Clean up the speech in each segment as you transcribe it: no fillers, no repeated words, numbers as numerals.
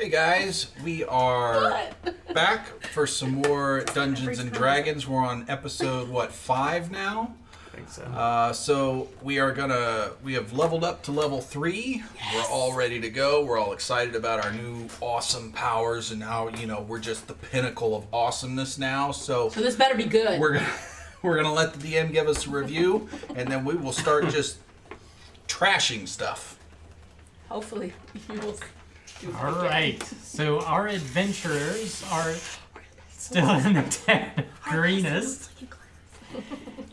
Hey guys, we are back for some more Dungeons and Dragons. We're on episode, 5 now? I think so. So we have leveled up to level 3. Yes. We're all ready to go. We're all excited about our new awesome powers, and now, we're just the pinnacle of awesomeness now. So this better be good. We're gonna let the DM give us a review, and then we will start just trashing stuff. Hopefully you will. All right, so our adventurers are still in the town of Greenest,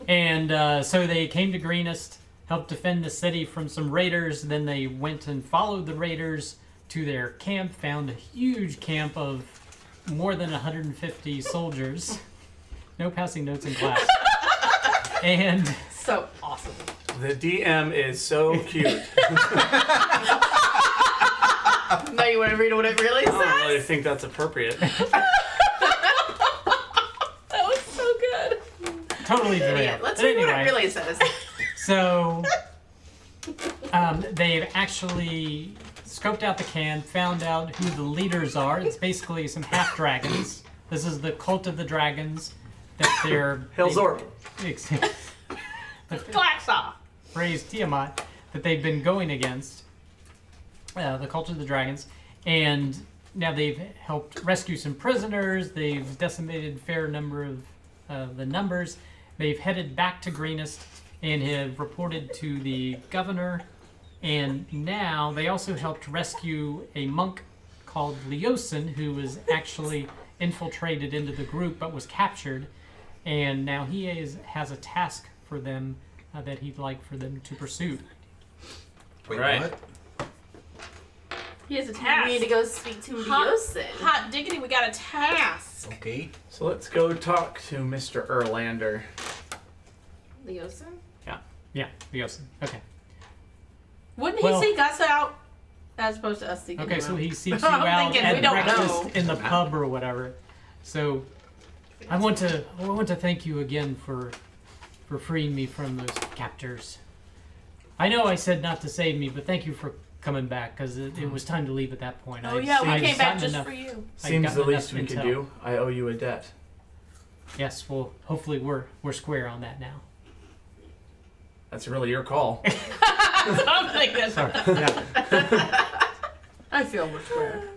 and so they came to Greenest, helped defend the city from some raiders. Then they went and followed the raiders to their camp, found a huge camp of more than 150 soldiers. No passing notes in class. And so awesome. The DM is so cute. Now you want to read what it really says? I don't really think that's appropriate. That was so good. totally derailed. Yeah, let's But read what it anyway, really says. So they've actually scoped out the camp, found out who the leaders are. It's basically some half-dragons. This is the cult of the dragons that they're... Hillzorp. Blacksaw. Phrase Tiamat that they've been going against. The cult of the dragons. And now they've helped rescue some prisoners. They've decimated a fair number of the numbers. They've headed back to Greenest and have reported to the governor. And now they also helped rescue a monk called Leosin, who was actually infiltrated into the group but was captured. And now he has a task for them that he'd like for them to pursue. Wait, Right. what? He has a task. We need to go speak to Leosin. Hot diggity, we got a task. Okay. So let's go talk to Mr. Erlander. Leosin? Yeah, Leosin. Okay. Wouldn't Well- he seek us out as opposed to us seeking Okay, him so out? he seeks you I'm out thinking, we at don't breakfast know. in the pub or whatever. So I want to thank you again for freeing me from those captors. I know I said not to save me, but thank you for coming back, because it was time to leave at that point. Oh yeah, we I'd came back gotten just enough- for you. I'd Seems gotten the least we enough can intel. do. I owe you a debt. Yes, well, hopefully we're square on that now. That's really your call. I'm thinking. Sorry. Yeah. I feel we're square.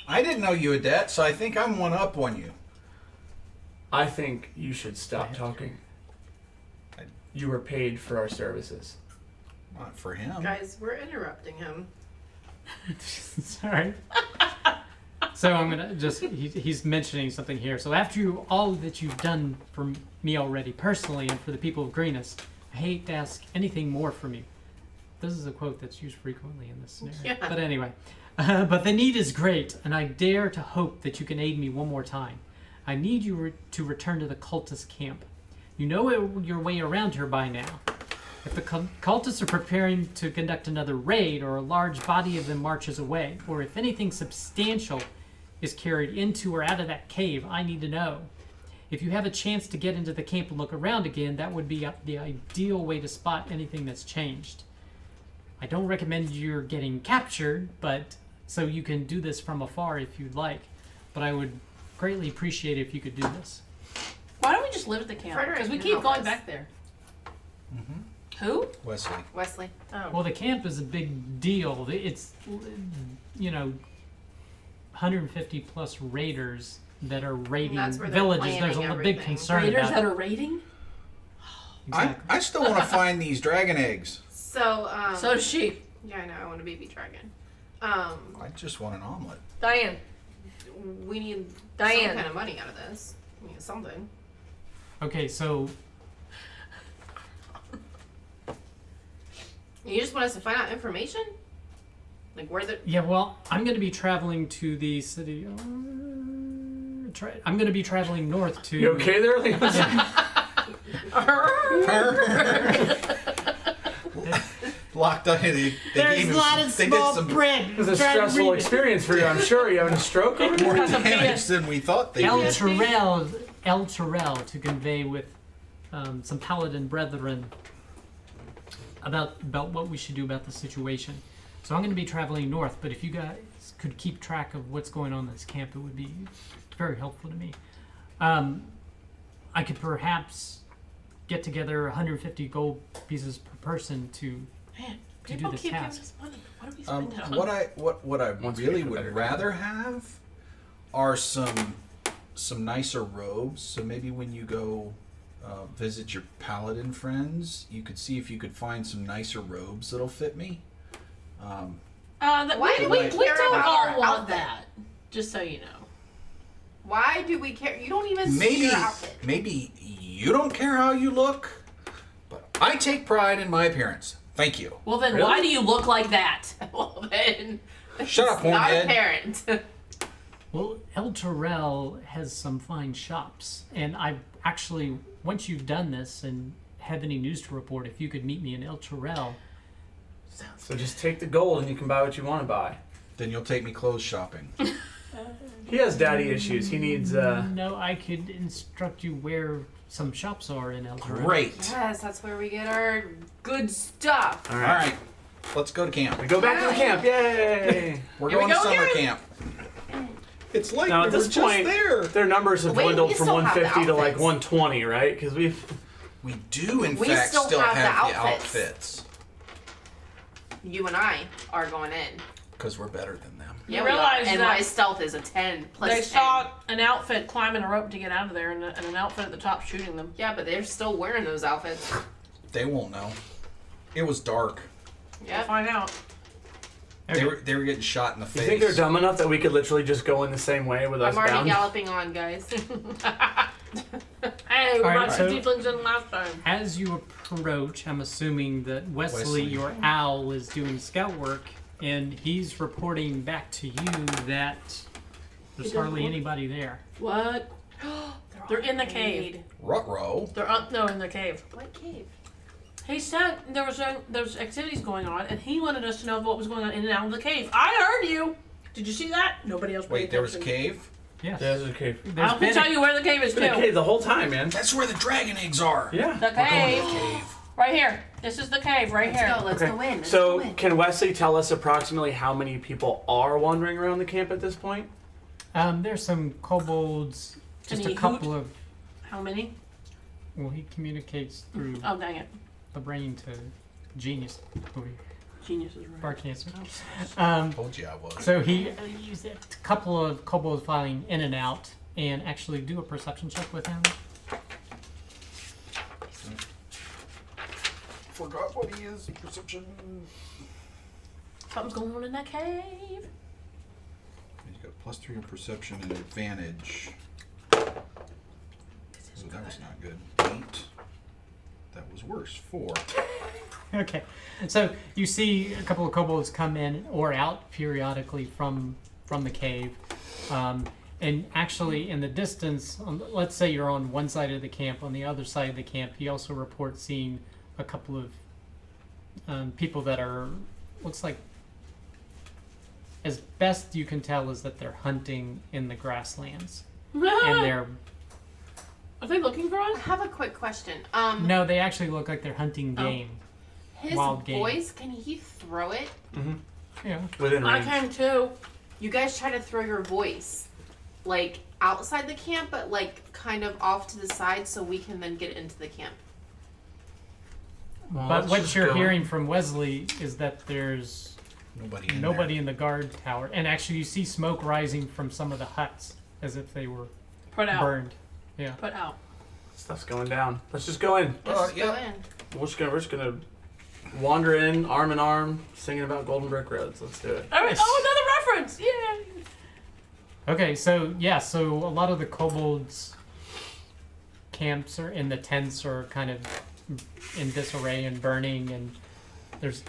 I didn't know you a debt, so I think I'm one up on you. I think you should stop talking. You were paid for our services. Not for him. Guys, we're interrupting him. Sorry. So I'm gonna he's mentioning something here. So after all that you've done for me already personally and for the people of Greenest, I hate to ask anything more from you. This is a quote that's used frequently in this scenario. Yeah. But anyway, but the need is great, and I dare to hope that you can aid me one more time. I need you to return to the cultist camp. You know your way around here by now. If the cultists are preparing to conduct another raid, or a large body of them marches away, or if anything substantial is carried into or out of that cave, I need to know. If you have a chance to get into the camp and look around again, that would be the ideal way to spot anything that's changed. I don't recommend you're getting captured, but so you can do this from afar if you'd like. But I would greatly appreciate it if you could do this. Why don't we just live at the camp? Frederick Because we can keep help going us. back there. Mm-hmm. Who? Wesley. Wesley. Oh. Well, the camp is a big deal. It's, 150 plus raiders that are raiding That's where they're villages. There's a planning big everything. concern Raiders about that are raiding? Exactly. I still want to find these dragon eggs. So, So does she. yeah, I know, I want a baby dragon. I just want an omelet. Diane. We need Diane. some kind of money out of this. We need something. Okay, so You just want us to find out information? Like where the... yeah, well, I'm going to be traveling to the city. I'm going to be traveling north to. You okay there, Leosin? Locked up. They There's gave a him lot of they did small some bread. It was a Try to stressful read it. experience for you, I'm sure. You having a stroke over there? more damage than we thought they El did. Terrell to convey with some paladin brethren about what we should do about the situation. So I'm going to be traveling north, but if you guys could keep track of what's going on in this camp, it would be very helpful to me. I could perhaps get together 150 gold pieces per person to Man, do people this keep giving task. us money. What do we spend it on? What I Once we really get would better. rather have are some nicer robes. So maybe when you go visit your paladin friends, you could see if you could find some nicer robes that'll fit me. Why do we we care don't about all our want outfit? that. Just so you know. Why do we care? You don't even see Maybe your outfit. maybe you don't care how you look, but I take pride in my appearance. Thank you. Well, then Really? why do you look like that? Well, then. Shut up, it's not hornhead. apparent. Well, El Terrell has some fine shops, and I actually, once you've done this and have any news to report, if you could meet me in El Terrell. So just take the gold and you can buy what you want to buy. Then you'll take me clothes shopping. He has daddy issues. He needs No, I could instruct you where some shops are in El Terrell. Great. Yes, that's where we get our good stuff. All All right. right, let's go to camp. We go back to the camp. Yay! We're Here we going to go summer again. camp. It's like Now we at were this just point, there. their numbers have Wait, dwindled we from still have the 150 to like outfits. 120, right? Because we've We do, in We fact, still still have have the the outfits. outfits. You and I are going in. Because we're better than them. You Yeah, we are. realize And that my stealth is a 10 plus They 10. saw an outfit climbing a rope to get out of there, and an outfit at the top shooting them. Yeah, but they're still wearing those outfits. They won't know. It was dark. We'll Yep. find out. They were getting shot in the You face. think they're dumb enough that we could literally just go in the same way with us I'm already bound? galloping on, guys. Hey, we All right, brought some so- tieflings in last time. As you approach, I'm assuming that Wesley, Wesley. your owl, is doing scout work, and he's reporting back to you that there's He hardly doesn't- anybody there. What? They're in the cave. Ruh-roh. They're no, in the cave. What cave? He said there's activities going on, and he wanted us to know what was going on in and out of the cave. I heard you. Did you see that? Nobody else. Wait, paid there was a attention. cave? Yes. Yeah, there's a cave. There's I can been tell you where the cave is It's been a too. cave the whole time, man. That's where the dragon eggs are. Yeah. The We're going cave, to the cave. right here. This is the cave, right Let's here. go. Let's go in. Let's So, go in. can Wesley tell us approximately how many people are wandering around the camp at this point? There's some kobolds, just Any a couple of. How many? Well, he communicates through Oh, dang it. the brain to genius. Genius is right. Bar cancer. Told you I was. So he used a couple of kobolds filing in and out, and actually do a perception check with him. Forgot what he is. Perception. Something's going on in that cave. He's got +3 in perception and advantage. So that was not good. 8. That was worse. 4. Okay, so you see a couple of kobolds come in or out periodically from the cave, and actually in the distance, let's say you're on one side of the camp, on the other side of the camp, he also reports seeing a couple of people that are, looks like, as best you can tell, is that they're hunting in the grasslands, and they're Are they looking for I us? have a quick question. no, they actually look like they're hunting game. His wild game. voice, can he throw it? Yeah. Within I range. can too. You guys try to throw your voice, like, outside the camp, but, like, kind of off to the side so we can then get into the camp. Well, But let's what just you're go. hearing from Wesley is that there's Nobody in the guard tower, and actually you see smoke rising from some of the huts as if they were Put out. burned. Yeah. Put out. Stuff's going down. Let's just go in. Let's Oh, just go yeah. in. We're just gonna wander in, arm in arm, singing about golden brick roads. Let's do it. All right. Oh, another reference. Yay. Okay, so yeah, so a lot of the kobolds camps are in the tents are kind of in disarray and burning, and there's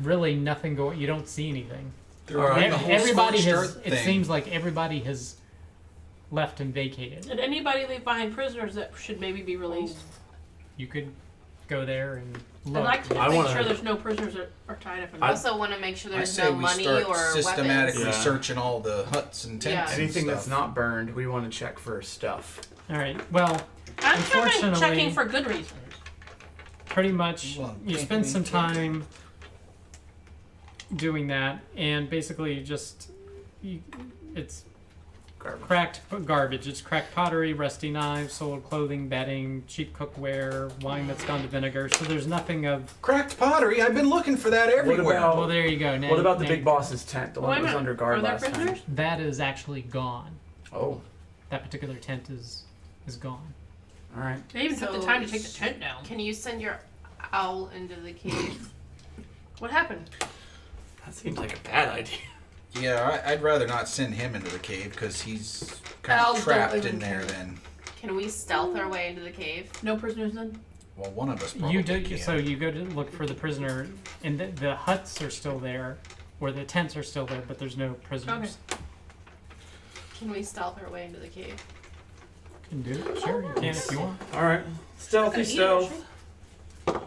really nothing going. You don't see anything. They're All right. doing the whole Everybody scorched has. earth It thing. seems like everybody has left and vacated. Did anybody leave behind prisoners that should maybe be released? You could go there and I'd look. like to I make wanna- sure there's no prisoners that are tied up in I there. also want to make sure I there's say no we money start or systematically weapons. Yeah. searching all the huts and tents. Yeah. and Anything that's stuff. not burned, we want to check for stuff. All right. Well, I'm checking Unfortunately- for good reasons. pretty much Well, you can't spend we some check it? time doing that, and basically it's Garbage. cracked garbage. It's cracked pottery, rusty knives, soiled clothing, bedding, cheap cookware, wine that's gone to vinegar. So there's nothing of. Cracked pottery. I've been looking for that everywhere. about- Well, there you go. Now, What about the now- big boss's tent? The one Wait that a was minute. under guard Are there last time. prisoners? That is actually gone. Oh, That particular tent is gone. all right. They even took the So time to take the tent down. Can you send your owl into the cave? What happened? That seems like a bad idea. Yeah, I'd rather not send him into the cave because he's kind Owls of don't trapped live in in there. caves. Then, Can we stealth our way into the cave? No prisoners then? well, one of us probably You do can. so you go to look for the prisoner, and the huts are still there, or the tents are still there, but there's no prisoners. Can we stealth our way into the cave? Can do it. Sure, you can if you want. All right. Stealthy Eat it, stealth. actually.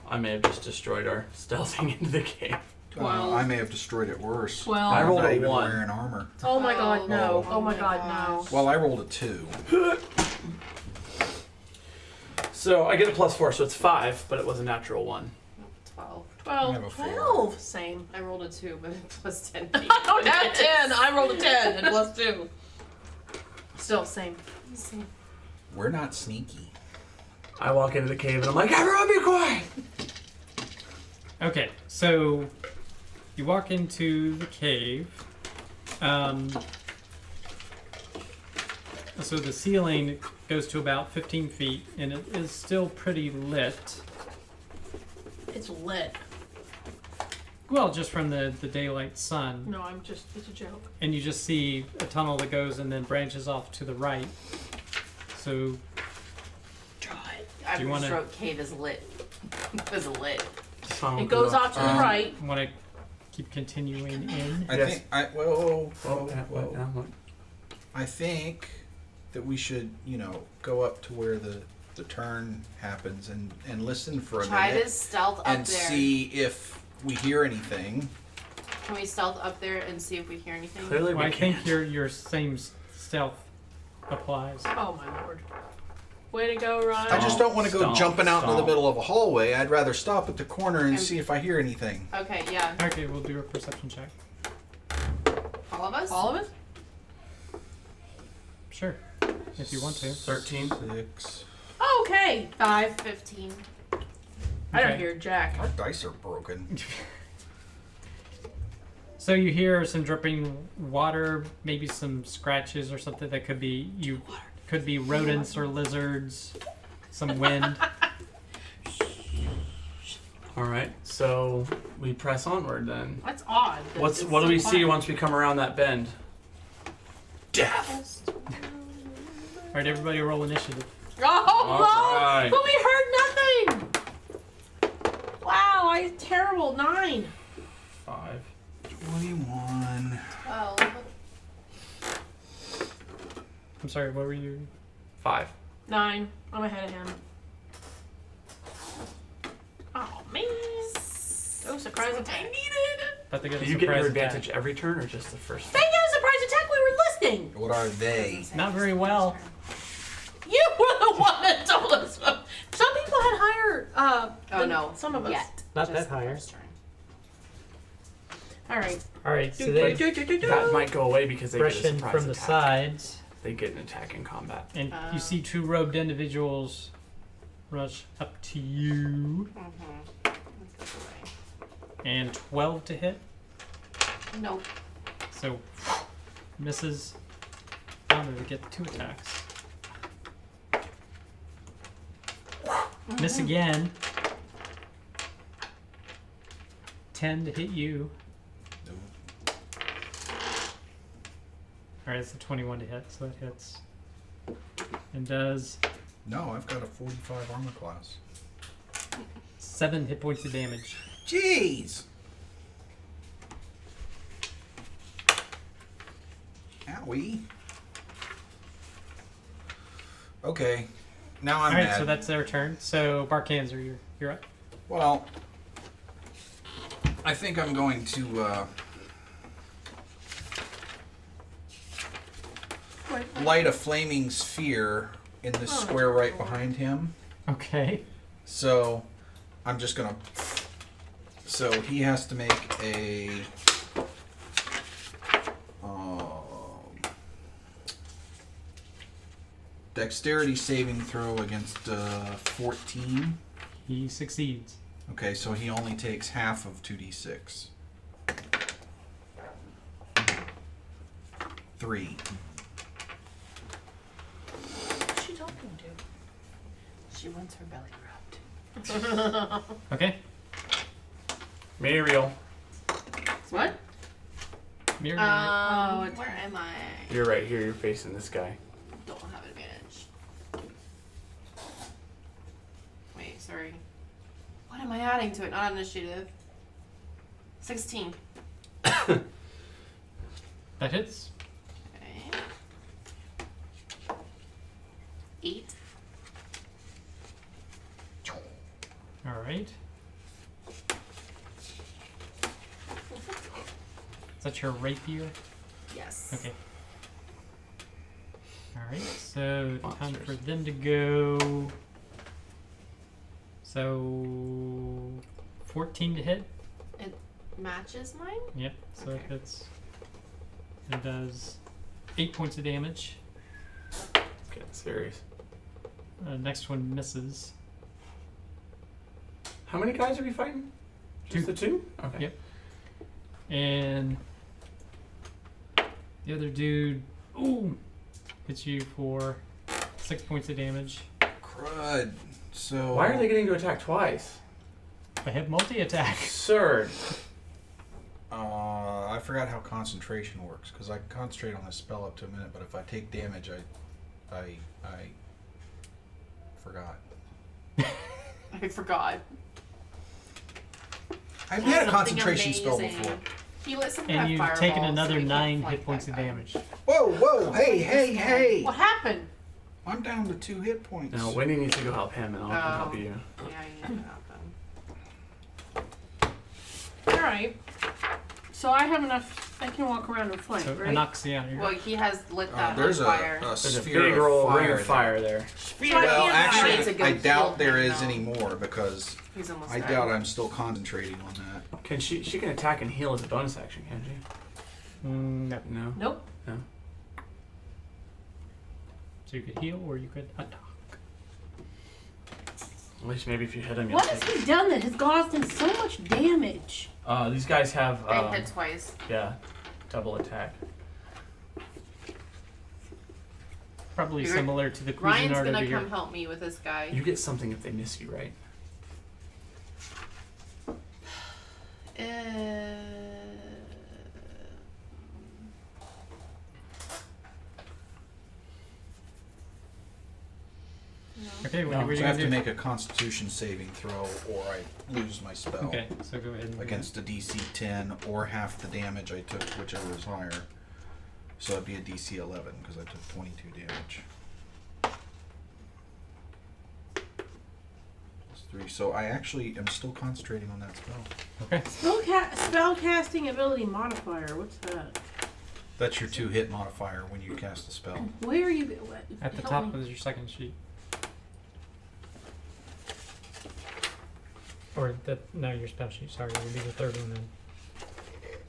I may have just destroyed our stealthing into the cave. I may have destroyed it worse. 12. I I'm rolled not a even 1. wearing armor. Oh my god, no. Oh Oh my my god, no. gosh. Well, I rolled a 2. So I get a +4, so it's 5, but it was a natural 1. 12. I have a 12. four. 12. Same. I rolled a 2, but plus 10. I don't have 10. I rolled a 10 and plus 2. Still same. We're not sneaky. I walk into the cave and I'm like, everyone be quiet! Okay, so you walk into the cave. So the ceiling goes to about 15 feet, and it is still pretty lit. It's lit. Well, just from the daylight sun. No, it's a joke. And you just see a tunnel that goes and then branches off to the right. So I'm you wanna- sure cave is lit. It's lit. It goes off to the right. want to keep continuing in. I Yes. think. Whoa. What? I think that we should, go up to where the turn happens and listen for a Try minute to stealth up and there. see if we hear anything. Can we stealth up there and see if we hear anything? Clearly Well, we I think can't. your same stealth applies. Oh my lord. Way to go, Ryan. I just don't want to go Stomp, jumping out into the stomp. middle of a hallway. I'd rather stop at the corner and And- see if I hear anything. Okay, yeah. Okay, we'll do a perception check. All of us? All of it? Sure, if you want to. 13. 6. Okay. 5. 15. I don't Okay. hear Jack. Our dice are broken. So you hear some dripping water, maybe some scratches or something that could be rodents or lizards, some wind. All right, so we press onward then. That's odd. that What it's do so we see quiet. once we come around that bend? Death. All right, everybody roll initiative. Oh, All no! right. But we heard nothing! Wow, I terrible. 9. 5. 21. 12. I'm sorry, what were you? 5. 9. I'm ahead of him. Oh, man. Oh, surprise attack. About to get a Do you get your surprise advantage attack. every turn or just the first? They got a surprise attack. We were listening. What are they? Not very well. You were the one that told us. Some people had higher. Oh than no. Some of us. Yet. Not Just that the higher. first turn. All right. All right, so Do, they do, do, do, do. That might go away because they get a rush in surprise from the attack. sides, They get an attack in combat. and you see two robed individuals rush up to you, Let's go away. and 12 to hit. Nope. So misses. Founder to get 2 attacks. Miss again. 10 to hit you. Alright, it's a 21 to hit, so that hits. And does No, I've got a 45 armor class. 7 hit points of damage. Jeez. Owie. Okay. Now I'm Alright, mad. so that's their turn. So Barkanzer, you're up. Well, I think I'm going to light a flaming sphere in the square right behind him. Okay. So I'm just gonna. So he has to make a. Dexterity saving throw against 14. He succeeds. Okay, so he only takes half of 2d6. 3. Who's she talking to? She wants her belly rubbed. Okay. Muriel. What? Mirror. Where am I? You're right here. You're facing this guy. Don't have advantage. Wait, sorry. What am I adding to it? Not initiative. 16. That hits. Okay. 8. All right. Is that your rapier? Yes. Okay. All right. So time for them to go. So 14 to hit. It matches mine? Yep. So Okay. it does 8 points of damage. It's getting serious. Next one misses. How many guys are we fighting? Just Two. the two? Okay. Yep. And the other dude, hits you for 6 points of damage. Crud. So. Why are they getting to attack twice? I have multi-attack. Absurd. I forgot how concentration works because I can concentrate on this spell up to a minute, but if I take damage, I forgot. I forgot. I've had a Something concentration spell amazing. before. He lets someone And have you've fireballs, taken so another we can't 9 flank hit points that of guy. damage. Whoa, hey. What happened? I'm down to 2 hit points. No, Winnie needs to go help him, and I'll come help you. Yeah, you need to happen. Alright. So I have enough. I can walk around and flank, So right? Anaxia, you're Well, he has lit that There's on fire. a There's a sphere big of old fire ring of there. fire there. So I Well, can't actually, fight to go I doubt heal there him is now. any more because He's almost I dead. doubt I'm still concentrating on that. Can she can attack and heal as a bonus action, can't she? No. No. Nope. No. So you could heal or you could attack. At least maybe if you hit him, you'll What has take. he done that has caused him so much damage? These guys have They hit twice. yeah, double attack. Probably You're- similar to the Ryan's Cuisinart gonna over here. come help me with this guy. You get something if they miss you, right? Okay, what No, are we So I gonna have do? to make a Constitution saving throw, or I lose my spell Okay, so go ahead and do against a DC 10 or half the damage I took, whichever is higher. So it'd be a DC 11 because I took 22 damage. Plus 3. So I actually am still concentrating on that spell. that. Okay. Spell casting ability modifier. What's that? That's your 2 hit modifier when you cast a spell. Where are you? What, At the help top me. is your second sheet. Or no, your spell sheet. Sorry, it would be the third one then.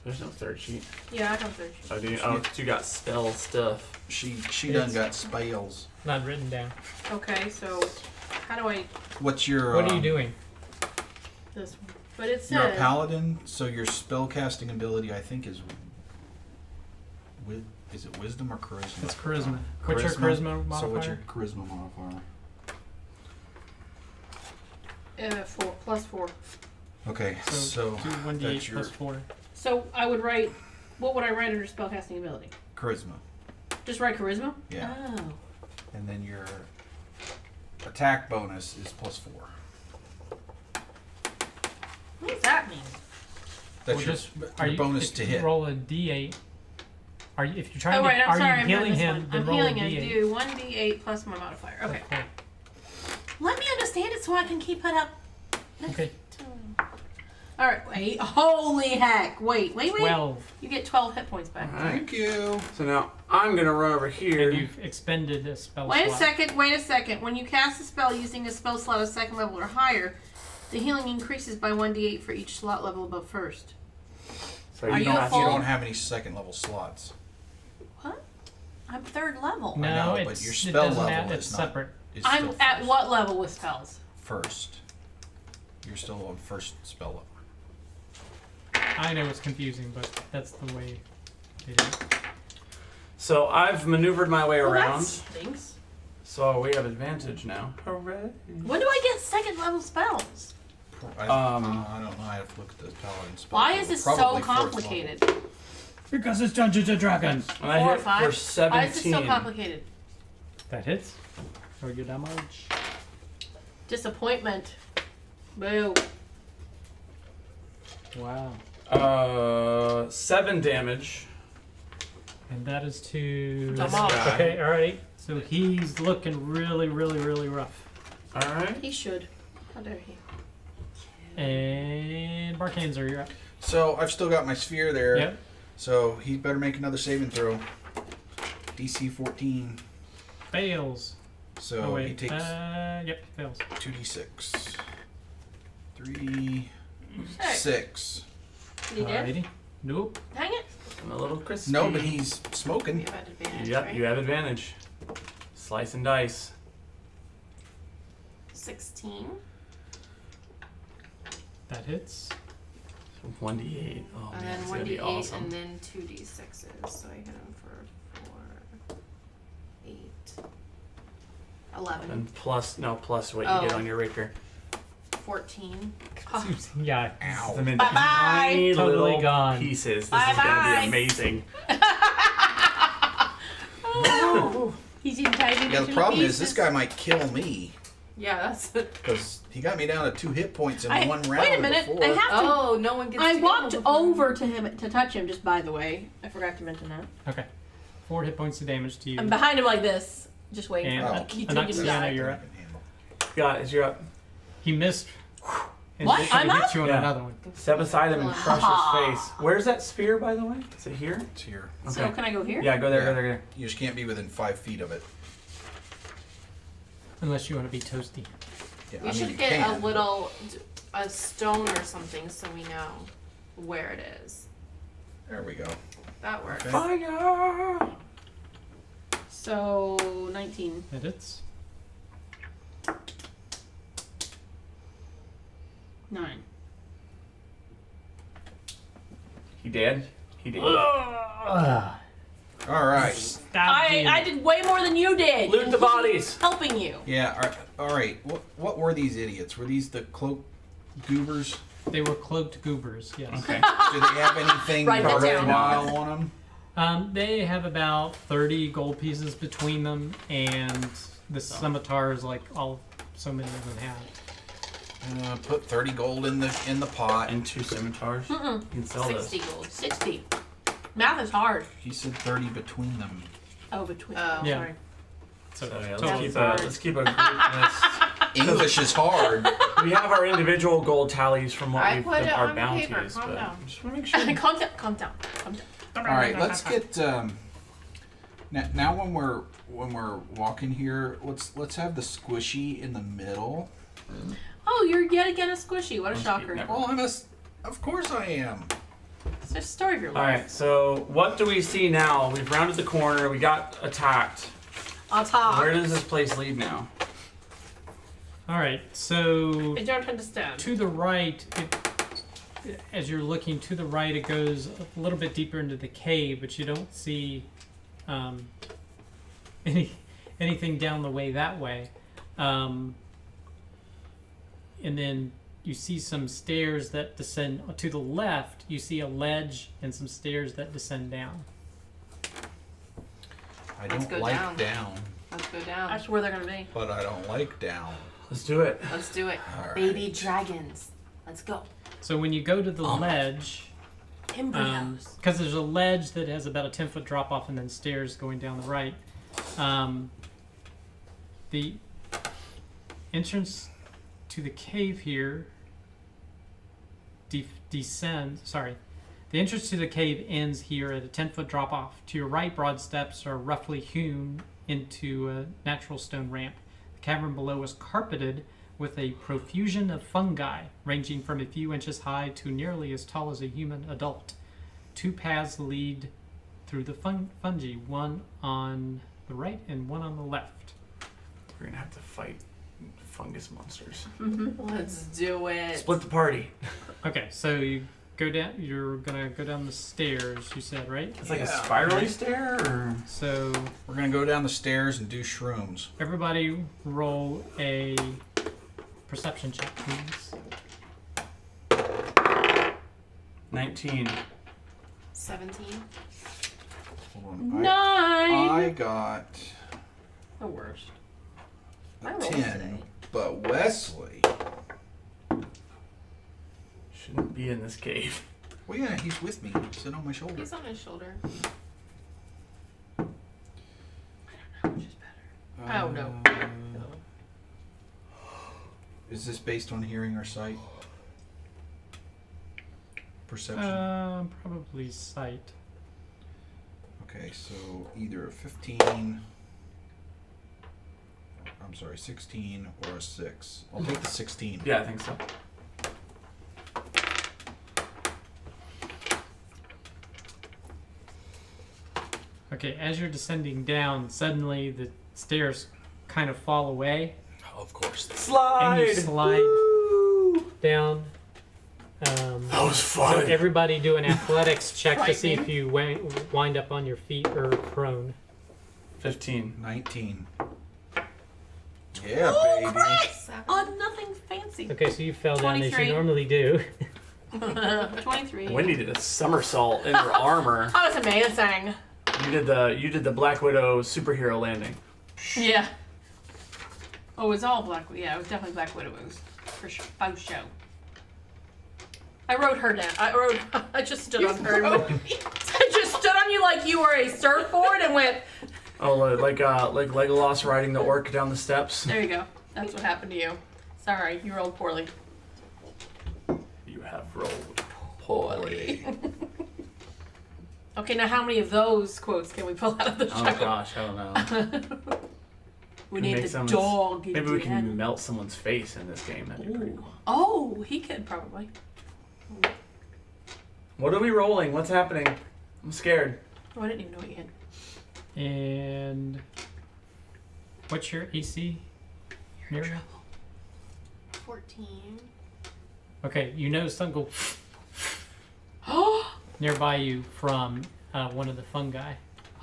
There's no third sheet. Yeah, I got third. Oh, do you? Oh, 'cause you got spell stuff. She done got spells. Not written down. Okay, so how do I What's your? What are you doing? this one? But it You're a says paladin, so your spell casting ability I think is. Is it wisdom or charisma? It's charisma. What's your charisma modifier? So what's your charisma modifier? 4 plus 4. Okay, so do 1d8 that's your plus 4. So I would write. What would I write under spell casting ability? charisma. Just write charisma. Yeah. Oh. And then your attack bonus is plus 4. What does that mean? That's Well, your, just your bonus if to you hit. Roll a d8. Are you? If you're trying Oh to, right, I'm are sorry. you I'm healing doing this him? one. Then I'm roll healing a him. d8. Do 1d8 plus my modifier. Okay. Let me understand it so I can keep it up. Okay. All right. Wait. Holy heck! Wait. 12. You get 12 hit points back. All right. Thank you. So now I'm gonna run over And here. you've expended a spell Wait a slot. second, wait a second. When you cast a spell using a spell slot of second level or higher, the healing increases by 1d8 for each slot level above first. So Are you you don't a have full- You to. don't have any second level slots. What? I'm third level. No, I know, it's, but your it spell doesn't level have, it's is not- separate. Is I'm still at first. what level with spells? First. You're still on first spell level. I know it's confusing, but that's the way they do it. So I've maneuvered my way Well, that around. stinks. So we have advantage now. Hooray! When do I get second level spells? I don't know. I have to look at the paladin spell. Why level. is this Probably so fourth level. complicated? Because it's Dungeons and Dragons. And I 4 or hit 5? for 17. Why is this so complicated? That hits. Or your damage. Disappointment. Boo. Wow. 7 damage. And that is to. Come on. guy. Okay, alright. So he's looking really, really, really rough. All right. He should. How dare he? And Barkanzer, you're up. So I've still got my sphere there. Yep. So he better make another saving throw. DC 14. Fails. So Oh, wait. he takes Yep, fails. 2d6. 3, Hey, 6. he did? Alrighty. Nope. Dang it. I'm a little crispy. No, but he's You smoking. have advantage, Yep, right? you have advantage. Slice and dice. 16. That hits. 1d8. Oh, And man, then it's gonna 1d8 be awesome. and then 2d6s. So I hit him for 4, 8, 11, And plus what you Oh. get on your rapier. 14. Yeah. Ow. I mean, Bye-bye. tiny Totally little gone. pieces. This Bye-bye. is gonna be amazing. Oh. He's even typing Yeah, the problem is this guy might kill me Yeah, that's. because he got me down to 2 hit points in one round. Wait a minute. Before. I have to. Oh, no one gets I to go walked before. over to him to touch him, just by the way. I forgot to mention that. Okay. 4 hit points of damage to you. I'm behind him like this, just waiting And for Oh. him. He took him Anaxiana, aside. you're up. Guys, you're up. He missed. And What? they tried I'm to up? hit you on Yeah. another one. Step aside him and crush his face. Where's that spear, by the way? Is it here? It's here. So can I go here? Yeah, go there, Yeah. go there, go there. You just can't be within 5 feet of it. Unless you want to be toasty. Yeah, We I mean, should you get can, a little, a stone or something so we know where it is. but- There we go. That works. Okay. Fire! So 19. That hits. 9. He dead? He did. Ugh. All right. Stabbed you. I did way more than you did. Loot the bodies. Helping you. Yeah. All right. What were these idiots? Were these the cloak goobers? They were cloaked goobers, yes. Okay. Do they have anything Write that down. worthwhile on them? They have about 30 gold pieces between them, and the scimitars, like all so many of them have. Put 30 gold in the pot. And 2 scimitars. Mm-mm. You can sell 60 this. gold. 60. Math is hard. He said 30 between them. Oh, between. Oh. Yeah. Sorry. So, So yeah, totally let's keep a group list. English is hard. We have our individual gold tallies from what I we've put it our on bounties, paper. Calm but down. just want to make sure. Calm down. Calm down. Calm down. All right, let's get now when we're walking here, let's have the squishy in the middle. Oh, you're yet again a squishy. What a shocker. never- Well, of course I am. It's just a story of your All life. right, so what do we see now? We've rounded the corner. We got attacked. On top. Where does this place lead now? Alright, so I don't understand. to the right, as you're looking to the right, it goes a little bit deeper into the cave, but you don't see anything down the way that way. And then you see some stairs that descend to the left. You see a ledge and some stairs that descend down. I Let's don't go like down. Let's go down. That's where they're gonna be. but I don't like down. Let's do it. Let's do it. All right. Baby dragons. Let's go. So when you go to the ledge, Embryos. because there's a ledge that has about a 10-foot drop off and then stairs going down the right. The entrance to the cave here descends. Sorry, The entrance to the cave ends here at a 10-foot drop-off. To your right, broad steps are roughly hewn into a natural stone ramp. The cavern below is carpeted with a profusion of fungi, ranging from a few inches high to nearly as tall as a human adult. 2 paths lead through the fungi, one on the right and one on the left. We're gonna have to fight fungus monsters. Let's do it. Split the party. Okay, so you go down. You're gonna go down the stairs. You said, right? It's like a Yeah. spirally stair, or So We're gonna go down the stairs and do shrooms. everybody roll a perception check, please. 19. 17. Hold on. 9. I got The worst. a I rolled 10, today. but Wesley. Shouldn't be in this cave. Well, yeah, he's with me. Sit on my shoulder. He's on his shoulder. Which is better? Oh, no. Is this based on hearing or sight? Perception. Probably sight. Okay, so either a 15. I'm sorry, 16 or a 6. I'll take the 16. Yeah, I think so. Okay, as you're descending down, suddenly the stairs kind of fall away, Of course. Slide! and you slide Woo! down. That was So fun. everybody do an athletics check to see if Frightening. you wind up on your feet or prone. 15. 19. Yeah, Oh, baby. Christ! 7. On nothing fancy. Okay, so you fell down as 23. you normally do. 23. Wendy did a somersault in her armor. That was amazing. You did the Black Widow superhero landing. Yeah. Oh, it was all Black Widow. Yeah, it was definitely Black Widow. It was for sure. Faux show. I wrote her down. I just stood on her. I just stood on you like you were a surfboard and went, Oh, like Legolas riding the orc down the steps. there you go. That's what happened to you. Sorry, you rolled poorly. You have rolled poorly. Okay, now how many of those quotes can we pull out of the show? Oh gosh, I don't know. We Can need make the someone's- dog. Maybe we again. can melt someone's face in this game. That'd be pretty cool. Oh, he could probably. What are we rolling? What's happening? I'm scared. Oh, I didn't even know what you had. And what's your AC? Miriam? 14. Okay, you notice something go Oh, nearby you from one of the fungi.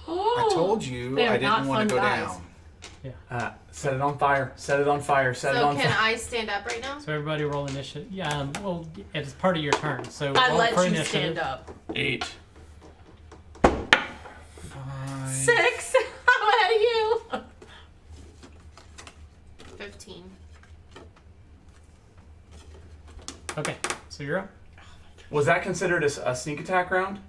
I told you They are I not didn't want fun to go guys. down. Set it on fire. Set it on fire. Set it So on can fire. I stand up right now? So everybody roll initiative. Yeah, well, it's part of your turn. So I roll let for you initiative. stand up. 8. 5. 6. I'm ahead of you. 15. Okay, so you're up. Was that considered a sneak attack round?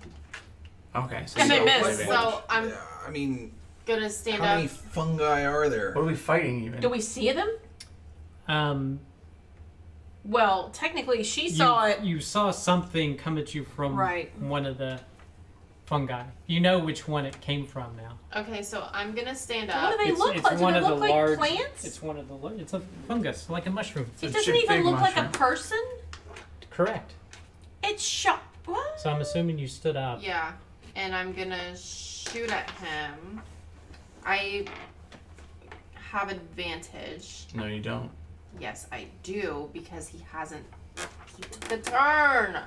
Okay. So And they you- missed. So I'm Yeah, I mean, gonna stand how many up. fungi are there? What are we fighting even? Do we see them? Well, technically, she saw it. You saw something come at you from Right. one of the fungi. You know which one it came from now. Okay, so I'm gonna stand What up. do they look it's like? Do one they of look the like large. plants? It's one of the. It's a fungus, like a mushroom. It a doesn't big even look like a mushroom. person. Correct. It's shot. What? So I'm assuming you stood up. Yeah, and I'm gonna shoot at him. I have advantage. No, you don't. Yes, I do, because he hasn't. He took the turn.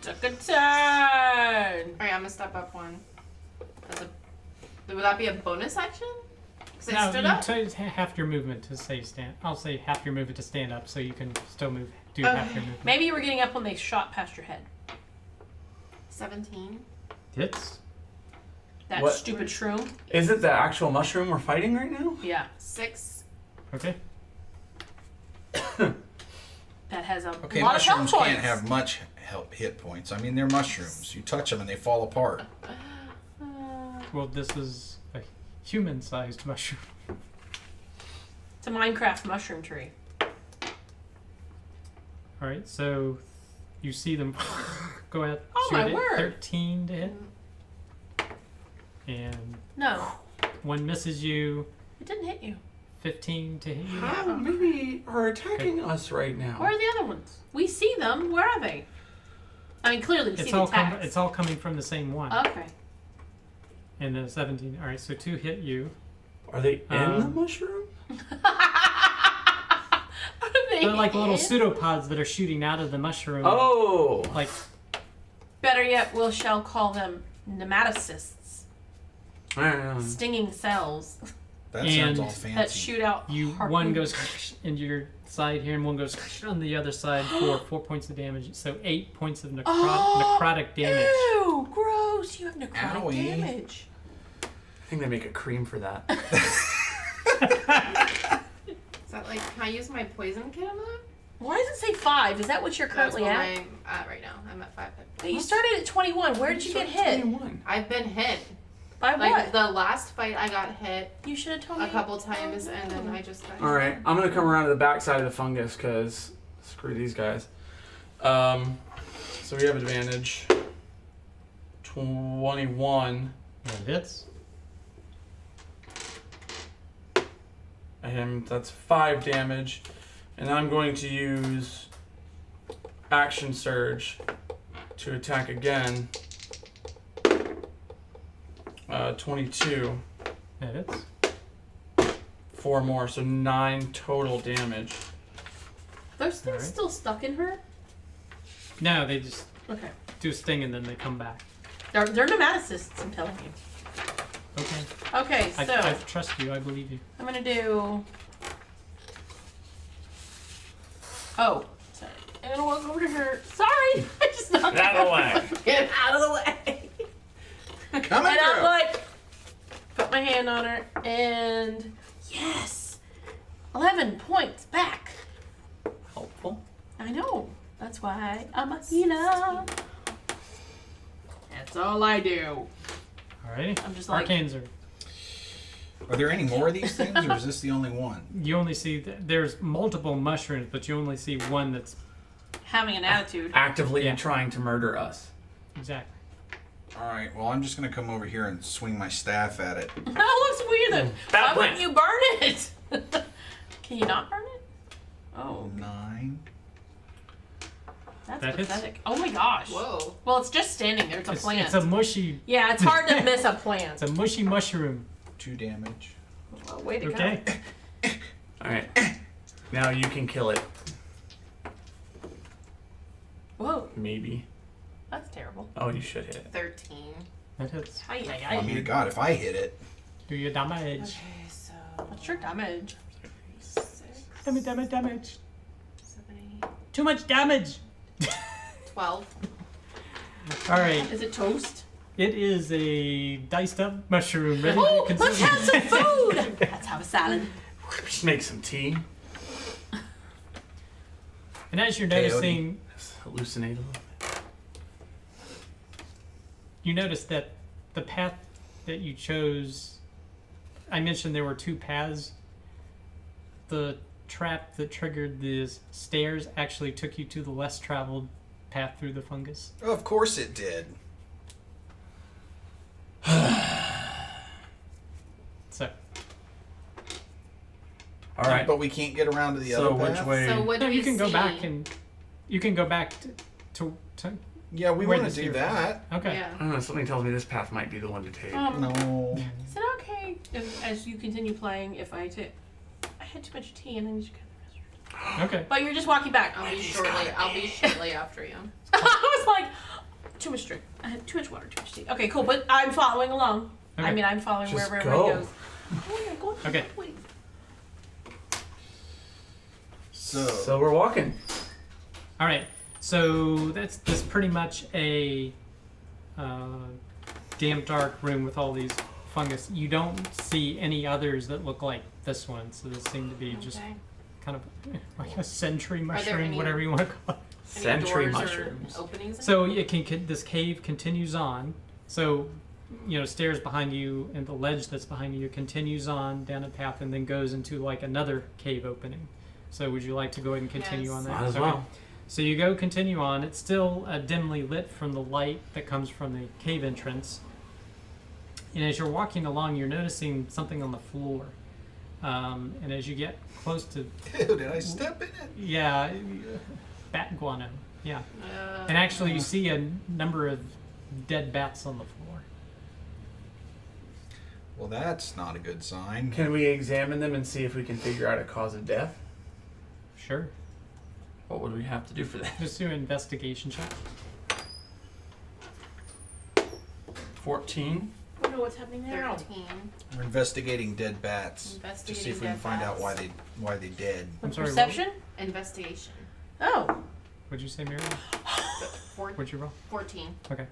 Took a turn. Alright, I'm gonna step up one. Would that be a bonus action? Because I No, stood you up? take half your movement to say stand. I'll say half your movement to stand up, so you can still move. Do half your movement. Maybe you were getting up when they shot past your head. 17. Hits. That What? stupid shroom. Is it the actual mushroom we're fighting right now? Yeah, 6. Okay. that has a Okay, lot of health mushrooms points. can't have much hit points. I mean, they're mushrooms. You touch them and they fall apart. Well, this is a human-sized mushroom. It's a Minecraft mushroom tree. All right, so you see them Go ahead. Oh, shoot my it. word. 13 to hit. And No, one misses you. it didn't hit you. 15 to hit you. How many are attacking us right now? Where are the other ones? We see them. Where are they? I mean, clearly we see the attacks. It's all coming from the same one. Okay. And then 17. All right, so 2 hit you. Are they in the Um, mushroom? They're like little pseudopods that are shooting out of the mushroom. Oh! Like, Better yet, we shall call them nematocysts, Um, stinging cells That sounds all that fancy. shoot out. one harpoons. goes into your side here, and one goes on the other side for 4 points of damage. So 8 points of necrotic damage. Ew, gross! You have necrotic Owie. damage. I think they make a cream for that. Is that like, can I use my poison kit on that? Why does it say 5? Is that what you're That's currently what at? I'm at right now. I'm at 5. Wait, you started at 21. Where did you get hit? 21. I've been hit. By Like what? the last fight, I got hit You should have told me a couple times, and then I just got hit. Alright, I'm gonna come around to the back side of the fungus, because screw these guys. So we have advantage. 21. That hits. And that's 5 damage. And I'm going to use Action Surge to attack again. 22. That hits. 4 more, so 9 total damage. Those things Alright. still stuck in her? No, they just Okay. do a sting and then they come back. They're nematocysts, I'm telling you. Okay. Okay, so I trust you. I believe you. I'm gonna do. Oh, sorry. I'm gonna walk over to her. Sorry, I just knocked Get out of the way. Get out of the way. Coming And I'm through. like, put my hand on her, and yes, 11 points back. Helpful. I know. That's why I'm a healer. That's all I do. Alrighty. I'm just like- Arcanes are. Are there any more of these things, or is this the only one? You only see there's multiple mushrooms, but you only see one that's Having an attitude. Actively Yeah. trying to murder us. exactly. All right. Well, I'm just gonna come over here and swing my staff at it. That looks weird. Then. Bad Why plan. wouldn't you burn it? Can you not burn it? Oh, 9. that's That hits. pathetic. Oh my gosh. Whoa. Well, it's just standing there. It's a plant. It's a mushy. Yeah, it's hard to miss a plant. It's a mushy mushroom. 2 damage. Well, way to Okay. go. Alright. Now you can kill it. Whoa, Maybe. that's terrible. Oh, you should hit it. 13. That hits. Ay, ay, I ay. mean, God, if I hit it, Do your damage. Okay, so. What's your damage? 6, Damage. 7, 8, Too much damage. 12. All right. Is it toast? It is a diced up mushroom ready Oh, to let's consume. have some food. Let's have a salad. Just make some tea. And as you're Peyote. noticing, Just hallucinate a little bit. you notice that the path that you chose, I mentioned there were 2 paths. The trap that triggered the stairs actually took you to the less traveled path through the fungus. of course it did. So, Alright. But we can't get around to the So other which path? way? So what do no, we you can go see? back and you can go back to Yeah, we Where want to the do stairs are. that. okay. Yeah. I don't know, something tells me this path might be the one to take. No. Is it okay if, as you continue playing, if I take? I had too much tea and I need to go to the restroom. Okay. But you're just walking back. I'll be shortly after you. I was like, too much drink. I had too much water, too much tea. Okay, cool. But I'm following along. Okay. I mean, I'm following Just wherever go. everybody goes. Oh, yeah, go. Okay. Wait. So we're walking. All right. So that's pretty much a damp, dark room with all these fungus. You don't see any others that look like this one. So this seemed to be just Okay. kind of like a sentry there mushroom, any- whatever you want to call it. Any Century doors or mushrooms. Openings. in So it? it can this cave continues on. So stairs behind you and the ledge that's behind you continues on down a path and then goes into like another cave opening. So would you like to go ahead and continue Yes. on that? Might as Okay. well. So you go continue on. It's still dimly lit from the light that comes from the cave entrance. And as you're walking along, you're noticing something on the floor. And as you get close to, Ew, did I step in it? yeah, bat guano, yeah. And actually, you see a number of dead bats on the floor. Well, that's not a good sign. Can we examine them and see if we can figure out a cause of death? Sure. What would we have to do for that? Just do an investigation check. 14. I don't know what's happening now. 13. We're investigating dead bats to Investigating see if we can dead find out bats. why they dead. I'm sorry. Perception? Investigation. Oh. What'd you say, Miriam? What'd you roll? 14. Okay.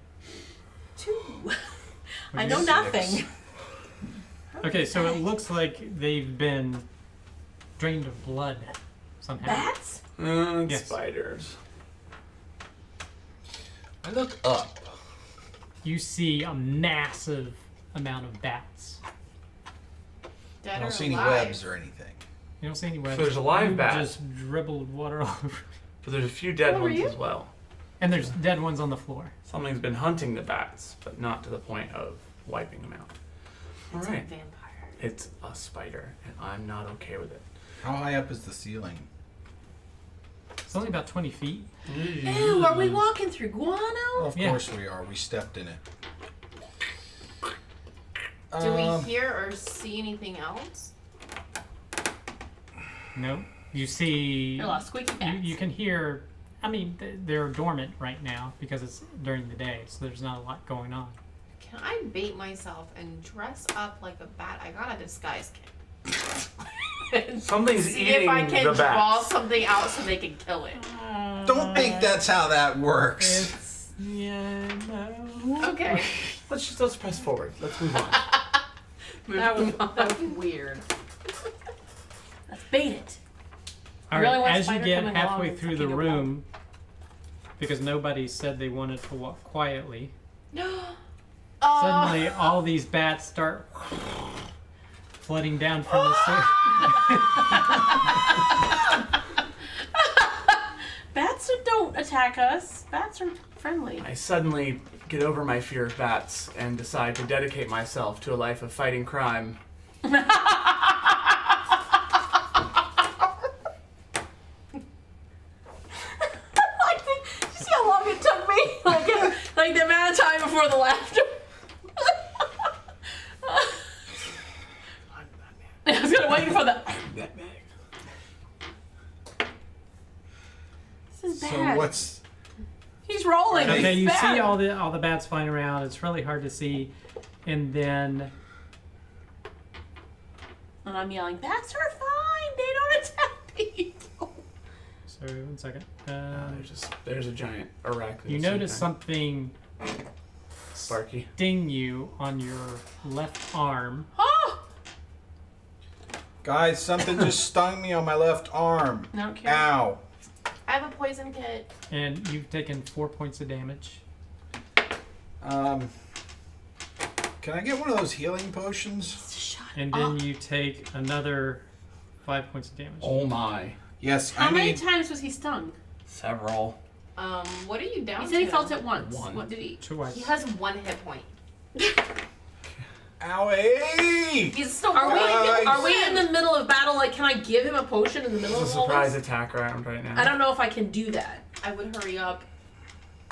2. I you know say? nothing. Okay, so it looks like they've been drained of blood somehow. Bats? Yes. Spiders. I look up. You see a massive amount of bats. Dead I don't or see any alive? webs or anything. You don't see any webs. there's a live You bat. Just dribbled water all over. But there's a few dead What were ones you? as well. And there's dead ones on the floor. Something's been hunting the bats, but not to the point of wiping them out. It's Alright. a vampire. It's a spider, and I'm not okay with it. How high up is the ceiling? It's only about 20 feet. Ew, are we walking through guano? Well, of Yeah. course we are. We stepped in it. Do we hear or see anything else? No. You see. There are a lot of squeaky bats. You can hear. I mean, they're dormant right now because it's during the day, so there's not a lot going on. Can I bait myself and dress up like a bat? I got a disguise kit. Something's See eating if I can the draw bats. something out so they can kill it. Don't think that's how that works. It's. Yeah, no. Okay. Let's press forward. Let's move on. That was weird. Let's bait it. All Really right, want as you spider get coming along halfway and through the sucking your room, because nobody said they wanted to walk quietly, suddenly all these bats start flooding down from the ceiling. Bats don't attack us. Bats are friendly. I suddenly get over my fear of bats and decide to dedicate myself to a life of fighting crime. You see how long it took me? Like the amount of time before the laughter. I was gonna wait for the. This is So bad. what's He's rolling. Okay, He's you bad. see all the bats flying around. It's really hard to see, and then And I'm yelling, bats are fine. They don't attack people. sorry, 1 second. There's a giant arachnid. You notice something Sparky. sting you on your left arm. Oh! guys? Something just stung me on my left arm. I don't care. Ow. I have a poison kit. And you've taken 4 points of damage. Can I get one of those healing potions? Shut And then you take another 5 points of damage. Oh my. Yes, How I many need. times was he stung? Several. What are you down He to? said he felt it once. One. What did he? Twice. He has 1 hit point. Owie! He's still Are we? Guys. Are we in the middle of battle? Like, can I give him a potion in the middle This is of a all surprise this? attack round right now. I don't know if I can do that. I would hurry up.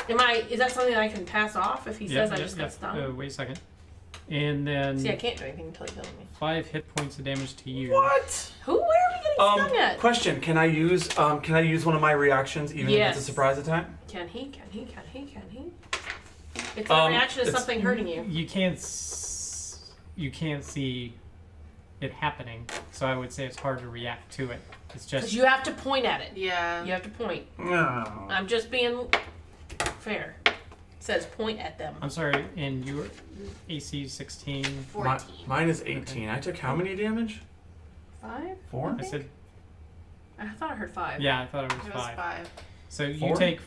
Is that something that I can pass off if he says I just got stung? Wait a second. And then See, I can't do anything until he kills me. 5 hit points of damage to you. What? Where are we getting stung at? Question: Can I use one of my reactions even if Yes. it's a surprise attack? Can he? Can he? Can he? Can he? It's a reaction to it's- something hurting you. You can't see it happening, so I would say it's hard to react to it. It's Because just you have to point at it. Yeah. You have to point. No. I'm just being fair. It says point at them. I'm sorry, and your AC 16. 14. Mine is 18. I took how many damage? 5? 4? I said, I thought I heard 5. yeah, I thought it It was was 5. 5. So you 4? take,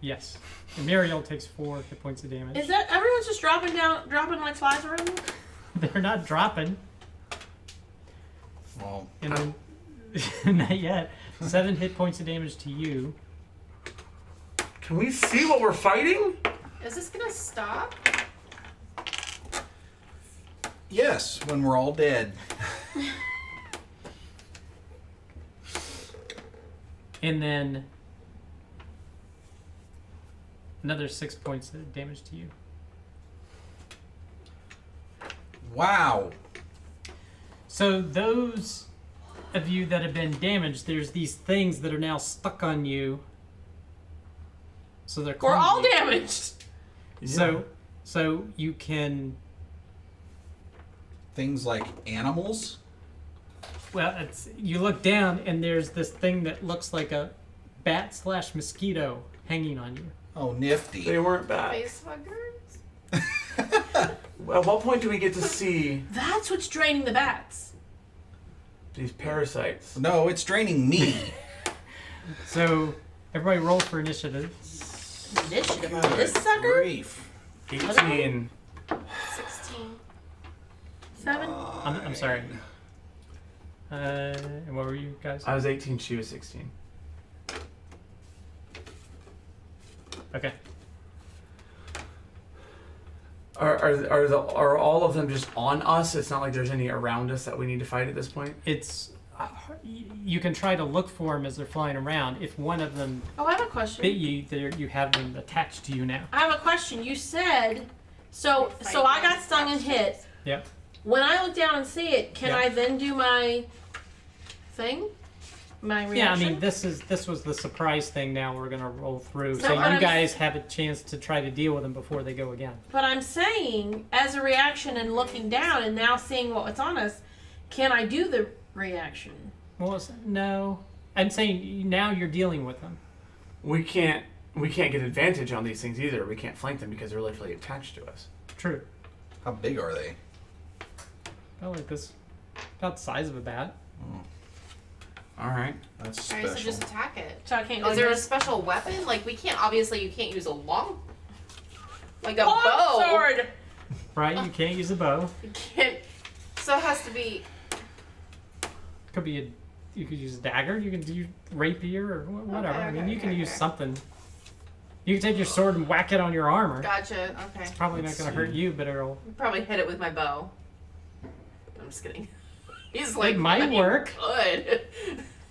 yes. And Muriel takes 4 hit points of damage. Is that everyone's just dropping like flies around? They're not dropping. Well, And then, not yet. 7 hit points of damage to you. Can we see what we're fighting? Is this gonna stop? Yes, when we're all dead. And then another 6 points of damage to you. Wow. So those of you that have been damaged, there's these things that are now stuck on you. So they're We're all clumsy. damaged. So you can, Things like animals. well, it's, you look down and there's this thing that looks like a bat/mosquito hanging on you. Oh, nifty. They weren't back. Face huggers? At what point do we get to see That's what's draining the bats. these parasites? No, it's draining me. So everybody roll for initiative. Initiative on this Good sucker? grief. 18. 16. 7? I'm sorry. And what were you guys? I was 18, she was 16. Okay. Are all of them just on us? It's not like there's any around us that we need to fight at this point? It's you can try to look for them as they're flying around. If one of them Oh, I have a bit question. you, you have them attached to you now. I have a question. You said so I got stung and hit. Yep. When I look down and see it, can Yeah. I then do my thing? My Yeah, I reaction? mean this was the surprise thing. Now we're gonna roll through, So so what you I'm- guys have a chance to try to deal with them before they go again. But I'm saying, as a reaction and looking down and now seeing what's on us, can I do the reaction? Well, no, I'm saying now you're dealing with them. We can't get advantage on these things either. We can't flank them because they're literally attached to us. True. How big are they? About like this, about the size of a bat. All right. That's Alright, special. so just attack it. So I can't go Is like there a this? special weapon? Like, we can't, obviously, you can't use a long. Like a Long bow. sword! Right? You can't use a bow. You can't. So it has to be. Could be a. You could use a dagger. You can do rapier or whatever. I mean, okay, you can okay, use okay. something. You can take your sword and whack it on your armor. Gotcha. Okay. Probably Let's not going see. to hurt you, but it'll. Probably hit it with my bow. I'm just kidding. He's like, It might work. Good.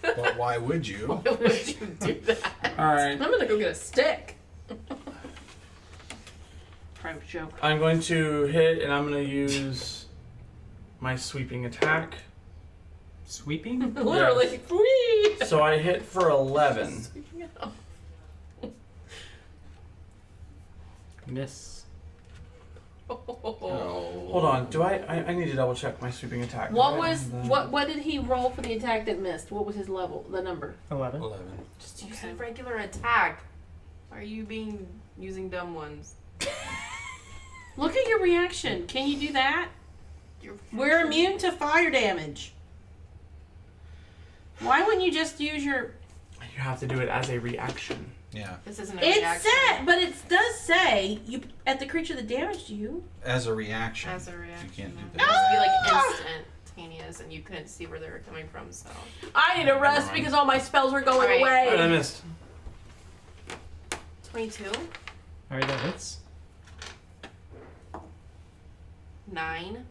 But why would you? Why would you do that? All right. I'm gonna go get a stick. Private joke. I'm going to hit, and I'm going to use my sweeping attack. Sweeping? Literally. Whee! So I hit for 11. Sweeping it up. Miss. Oh. Hold on. Do I need to double check my sweeping attack. What Do I was have the- what did he roll for the attack that missed? What was his level? The number? 11. 11. Just use a regular attack. Are you using dumb ones? Look at your reaction. Can you do that? You're We're immune to fire damage. Why wouldn't you just use your? You have to do it as a reaction. Yeah. This isn't a It reaction. said, but it does say you at the creature that damaged you. As a reaction. As a reaction. You can't do It that. has to be like instantaneous, and you couldn't see where they were coming from. So I need a rest because all my spells are going Alright. All right, I away. missed. 22, Alright, that hits. 9.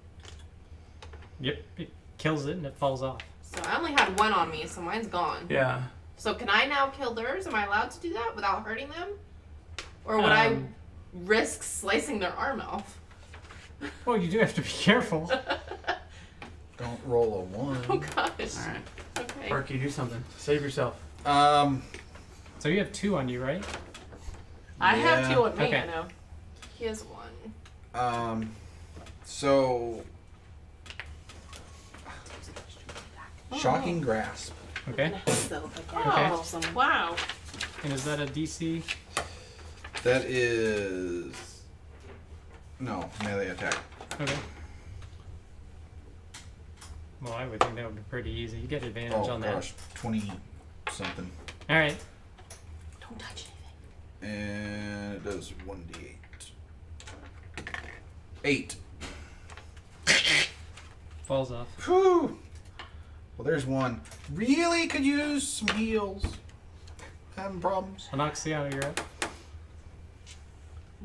Yep. It kills it and it falls off. So I only had 1 on me, so mine's gone. Yeah. So can I now kill theirs? Am I allowed to do that without hurting them? Or would I risk slicing their arm off? Well, you do have to be careful. Don't roll a 1. Oh gosh. All right. Okay. Parky, do something. Save yourself. So you have 2 on you, right? I have Yeah. 2 on me. Okay. I know. He has 1. So shocking grasp. Okay. Oh, wow. And is that a DC? That is no melee attack. Okay. Well, I would think that would be pretty easy. You get advantage Oh on gosh, 20 something. that. Alright. Don't touch anything. And it does 1d8. 8. Falls off. Whew. Well, there's one. Really could use some heals. Having problems. Anaxia, you're up.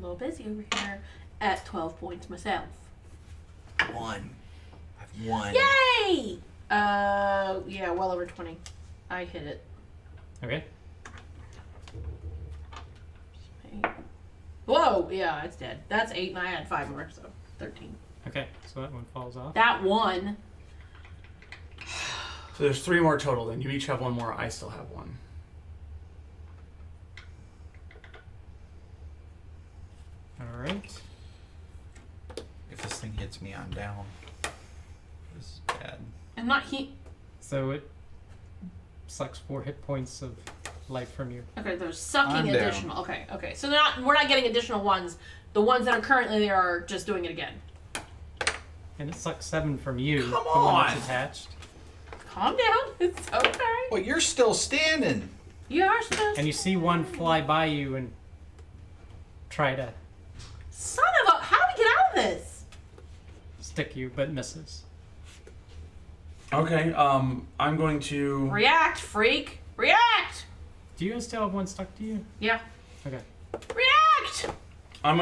a little busy over here. At 12 points myself. 1. I've won. Yay! Yeah, well over 20. I hit it. Okay. Whoa, yeah, it's dead. That's 8, and I had 5 more, so 13. Okay, so that one falls off. That one. So there's 3 more total. Then you each have 1 more. I still have 1. All right. If this thing hits me, I'm down. This is bad. I'm not So it sucks 4 hit points of life from you. Okay, they're sucking I'm down. additional. Okay. So we're not getting additional ones. The ones that are currently there are just doing it again. And it sucks 7 from you. Come the one on. that's attached. Calm down. It's okay. Well, you're still standing. You are supposed And you see one fly by you and try to Son of a... How do we get out of this? stick you, but misses. Okay. I'm going to. React, freak. React! Do you guys still have one stuck to you? Yeah. Okay. React! I'm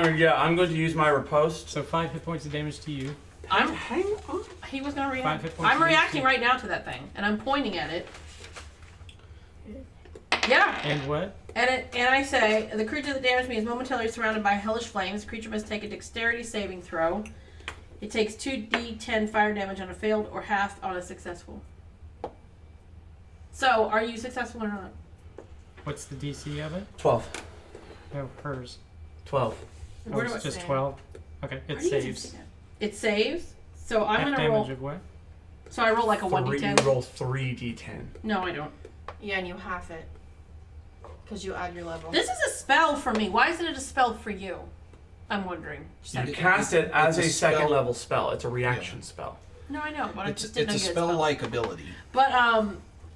going to use my riposte. So 5 hit points of damage to you. Hang on. He was gonna 5 react. hit points I'm of reacting HP. right now to that thing, and I'm pointing at it. Yeah. And what? And I say, the creature that damaged me is momentarily surrounded by hellish flames. The creature must take a dexterity saving throw. It takes 2d10 fire damage on a failed or half on a successful. So, are you successful or not? What's the DC of it? 12. Oh, hers. 12. Oh, Where do it's I just stand? 12. Okay, it Where do you saves. stand? It saves. So I'm Half gonna damage roll. of what? So I roll like a 3, 1d10. you roll 3d10. No, I don't. Yeah, and you half it. Because you add your level. This is a spell for me. Why isn't it a spell for you? I'm wondering. Just You out of cast it as It's a a spell. second level spell. It's a reaction spell. No, I know, but I It's just didn't a know you had spell-like ability. But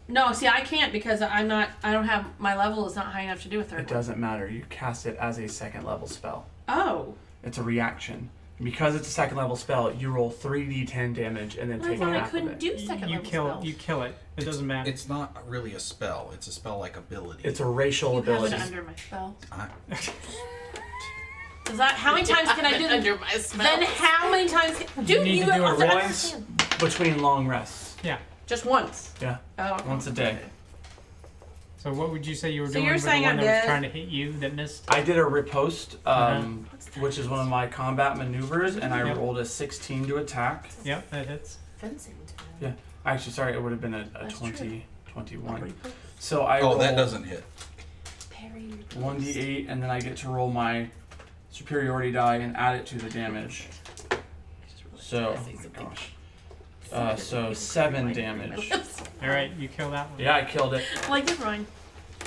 no, see, I can't because I don't have my level is not high enough to do a third It doesn't matter. You cast it as a second level spell. one. Oh, It's a reaction. And because it's a second level spell, you roll 3d10 damage and then I take thought I half of couldn't it. do second You level kill spells. you kill it. It doesn't matter. It's not really a spell. It's a spell-like ability. It's a racial You have ability. it under my spell. I- Is that how many times can I do that? Under my spell. Then how many times? Dude, need you to do it have to once. understand. Between long rests. Yeah. Just once. Yeah. Oh, okay. Once a day. So what would you say you were So doing you're with the saying one I'm that was dead? trying to hit you that missed? I did a riposte, What's that? which is one of my combat maneuvers, and I Yep. rolled a 16 to attack. Yep, that hits. Fencing too. Actually, sorry, it would have been a That's 20, true. 21. So I Oh, rolled that doesn't hit. Parry your 1d8, and then I get to roll my superiority die and add it to the damage. So, oh my gosh. So 7 damage. All right, you kill that one. Yeah, I killed it. Like, never mind.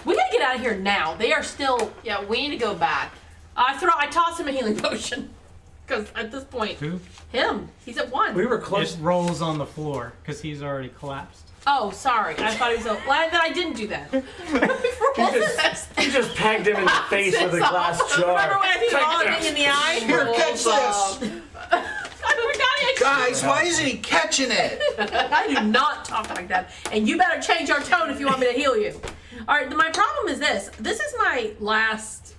We gotta get out of here now. They are still. Yeah, we need to go back. I toss him a healing potion. Because at this point, Who? him. He's at 1. We were close. It rolls on the floor because he's already collapsed. Oh, sorry. I thought he was. Well, then I didn't do that. You just pegged him in the face with a glass jar. Remember when I threw all the thing in the eye? Here, catch this! I forgot I Guys, why isn't he catching it? I do not talk like that. And you better change your tone if you want me to heal you. All right, my problem is this. This is my last.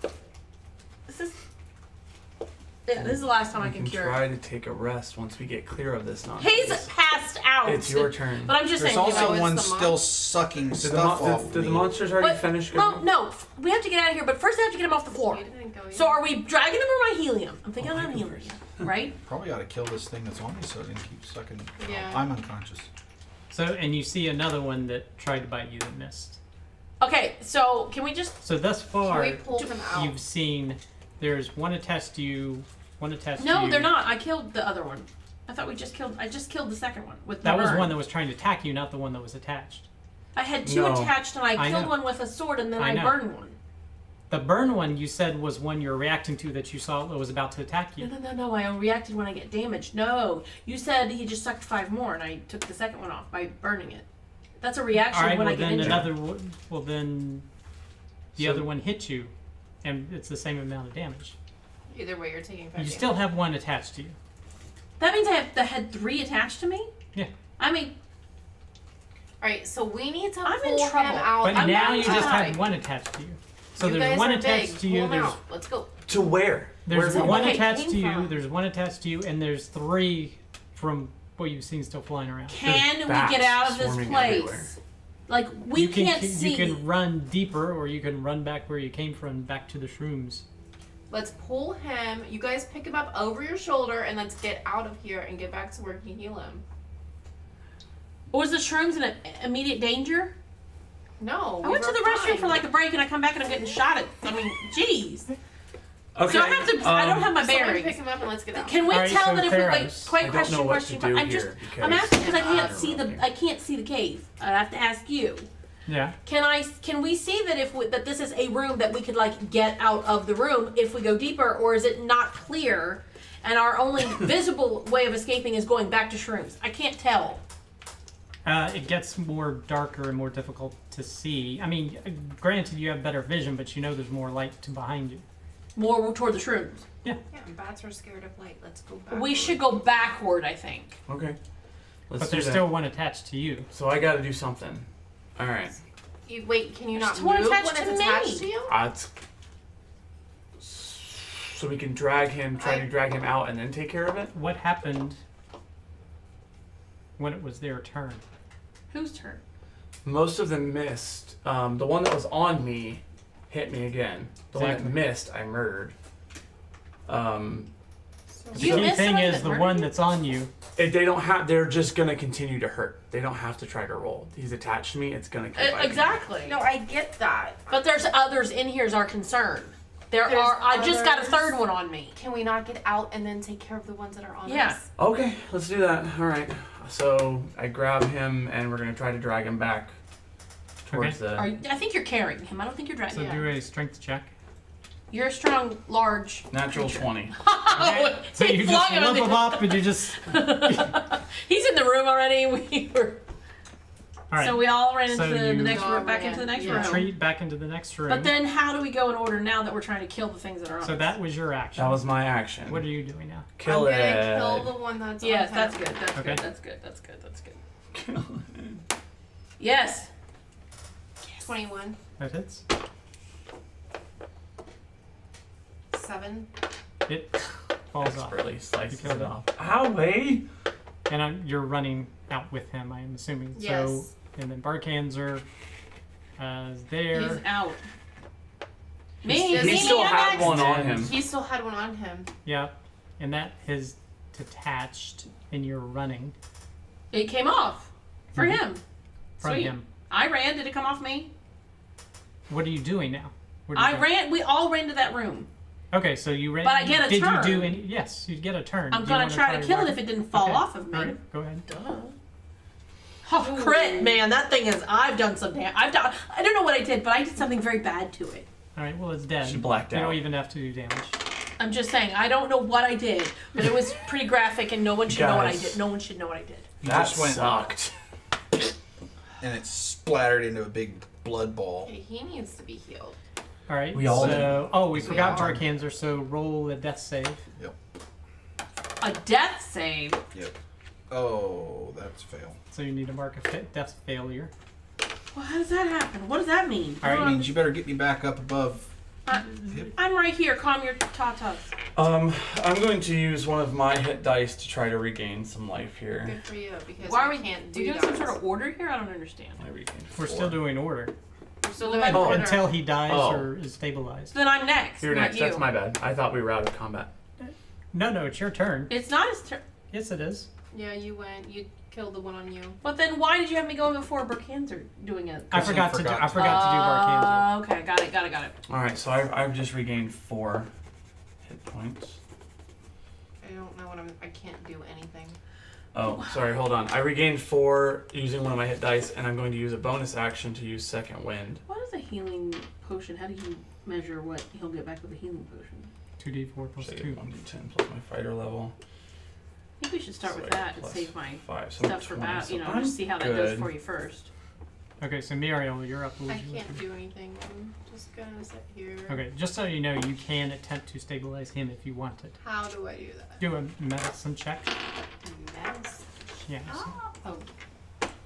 This is the last time I We can can cure. try to take a rest once we get clear of this nonsense. He's passed out. It's your turn. But I'm just There's saying. also it's one the still sucking Did the, stuff mon- off did, did the me. monsters already But, finish well, going? no, we have to get out of here. But first, I have to get him off the floor. You didn't go So yet. are we dragging him or am I healing him? I'm thinking Oh, I'm I healing go him, right? Probably ought to kill this thing that's on me so it doesn't keep sucking. Yeah. I'm unconscious. So, and you see another one that tried to bite you that missed. Okay, so can we just? So thus Can far, we pull him out? you've seen there's one attached to you, one attached to you. No, they're not. I killed the other one. I thought we just killed. I just killed the second one with my That was burn. one that was trying to attack you, not the one that was attached. I had 2 No. attached, and I I killed know. one with a sword, and then I I know. burned one. The burn one you said was one you're reacting to that you saw that was about to attack you. No. I reacted when I get damaged. No, you said he just sucked 5 more, and I took the second one off by burning it. That's a reaction All right, when well I get then injured. another. Well then, the So- other one hit you, and it's the same amount of damage. Either way, you're taking 5 You still have one attached to you. That means I had 3 attached to me. Yeah. I mean, Alright, so we need to I'm in pull him trouble. out. But I'm now not you just tied. have one attached to you. So You there's guys one are attached big. to you. Pull him There's out. Let's go. To where? There's Where from? one Okay, attached came to you. from. There's one attached to you, and there's 3 from what you've seen still flying around. Can we bats get out of this swarming place? everywhere. Like we you can't see. You can run deeper, or you can run back where you came from, back to the shrooms. Let's pull him. You guys pick him up over your shoulder, and let's get out of here and get back to where we can heal him. Was the shrooms in immediate danger? No, I went to the restroom for like a break, and I come back and I'm getting shot at. I mean, jeez. Okay. So I have to. I don't have my Someone bearings. pick him up and let's get out. Can we Alright, tell so that if we wait? Ferris, Quite I don't know what to do I'm just. here I'm because asking because I I can't don't see know. the. I can't see the cave. I have to ask you. Yeah. Can we see that that this is a room that we could like get out of the room if we go deeper, or is it not clear, and our only visible way of escaping is going back to shrooms? I can't tell. It gets more darker and more difficult to see. I mean, granted, you have better vision, but you know there's more light to behind you. More toward the shrooms. Yeah, bats are scared of light. Let's go back. We should go backward, I think. Okay. Let's But do there's that. still one attached to you. So I got to do something. All right. Wait, can you not There's move one when attached it's to attached me. to you? So we can drag him, try to drag him out, and then take care of it. What happened when it was their turn? Whose turn? Most of them missed. The one that was on me hit me again. The one Exactly. that missed, I murdered. The You key missed thing somebody is that the murdered one you? that's on you. They don't have. They're just gonna continue to hurt. They don't have to try to roll. He's attached to me. It's gonna keep biting me. Exactly. No, I get that. But there's others in here is our concern. There's I just got a third one on me. Can we not get out and then take care of the ones that are on Yeah. us? Okay, let's do that. All right. So I grab him, and we're gonna try to drag him back towards the. I think you're carrying him. I don't think you're dragging So him. do a strength check. You're a strong, large. Natural creature. 20. Oh, So he you flung just him lump in him the- up and you just. He's in the room already. We were. All right. So we all ran into So the you- next We all room, back ran, into the next yeah. room. retreat back into the next room. But then, how do we go in order now that we're trying to kill the things that are on So us? that was your action. That was my action. What are you doing now? Kill I'm it. gonna kill the one that's Yes, on that's him. good. That's Okay. good. That's good. That's good. That's good. Kill it. Yes. 21. That hits. 7. It falls off. Expertly slices You killed it it. off. Owie! And you're running out with him, I am assuming. So, Yes. and then Barkhanzer is there. He's out. Me. He me, still I'm had next. one on him. He still had one on him. Yeah. And that is detached, and you're running It came off for him. from Sweet. him. I ran. Did it come off me? What are you doing now? What are you I doing? ran. We all ran to that room. Okay, so you ran. But I get a did turn. you do any? Yes, you get a turn. I'm Do you gonna wanna try to kill it walk- if it didn't fall Okay. off of me. All right, go ahead. Duh. Oh, crit, man! That thing is. I've done some damage. I've done. I don't know what I did, but I did something very bad to it. All right, well it's dead. She blacked You out. don't even have to do damage. I'm just saying. I don't know what I did, but it was pretty graphic, and no one should know what I Guys. did. No one should know what I did. You That just went sucked. and it splattered into a big blood ball. Okay, he needs to be healed. All right. We all so, oh, we We forgot all- Darkhanzer. So roll a death save. Yep. A death save. Yep. Oh, that's a fail. So you need to mark a death failure. Well, how does that happen? What does that mean? All right, That means you better get me back up above. I'm right here. Calm your tatas. I'm going to use one of my hit dice to try to regain some life here. Good for you, because Why are we we can't we do doing that. some sort of order here? I don't understand. I regained We're 4. still doing order We're still Well, doing then- order. until he dies Oh. or is stabilized. Then I'm next. You're not next. You. That's my bad. I thought we were out of combat. No, it's your turn. It's not his turn. Yes, it is. Yeah, you killed the one on you. But then why did you have me go before Burkhanzer doing it? I Because he forgot to. forgot I forgot to do Barkhanzer. Okay, got it. All right, so I've just regained 4 hit points. I don't know what I can't do anything. Oh, sorry. Hold on. I regained 4 using one of my hit dice, and I'm going to use a bonus action to use Second Wind. What is a healing potion? How do you measure what he'll get back with a healing potion? 2d4 plus Save 2. 1d10 plus my fighter level. I think we should start with So that and plus save my 5. So stuff for 20, that. so You know, I'm just see how that does good. for you first. Okay, so Muriel, you're up. What I would you like can't to do anything. I'm just gonna sit here. Okay, just so you know, you can attempt to stabilize him if you wanted. How do I do that? Do a medicine check. Medicine. Yeah. so- Oh,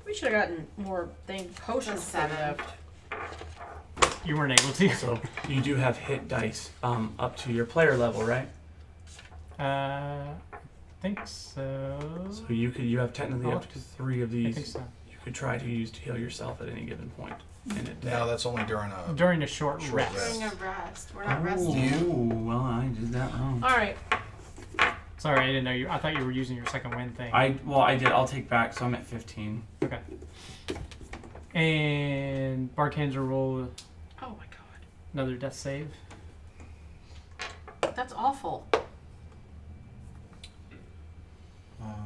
We should have gotten more potions That's before we 7. left. You weren't able to. So you do have hit dice up to your player level, right? I think so. So you have technically up to 3 of I these. think so. You could try to use to heal yourself at any given point in a day. No, that's only during a. During a short Short rest. rest. During a rest. We're not resting. Oh, well, I did that wrong. All right. Sorry, I didn't know you. I thought you were using your second wind thing. I did. I'll take back. So I'm at 15. Okay. And Barkhands will roll Oh my god. another death save. That's awful.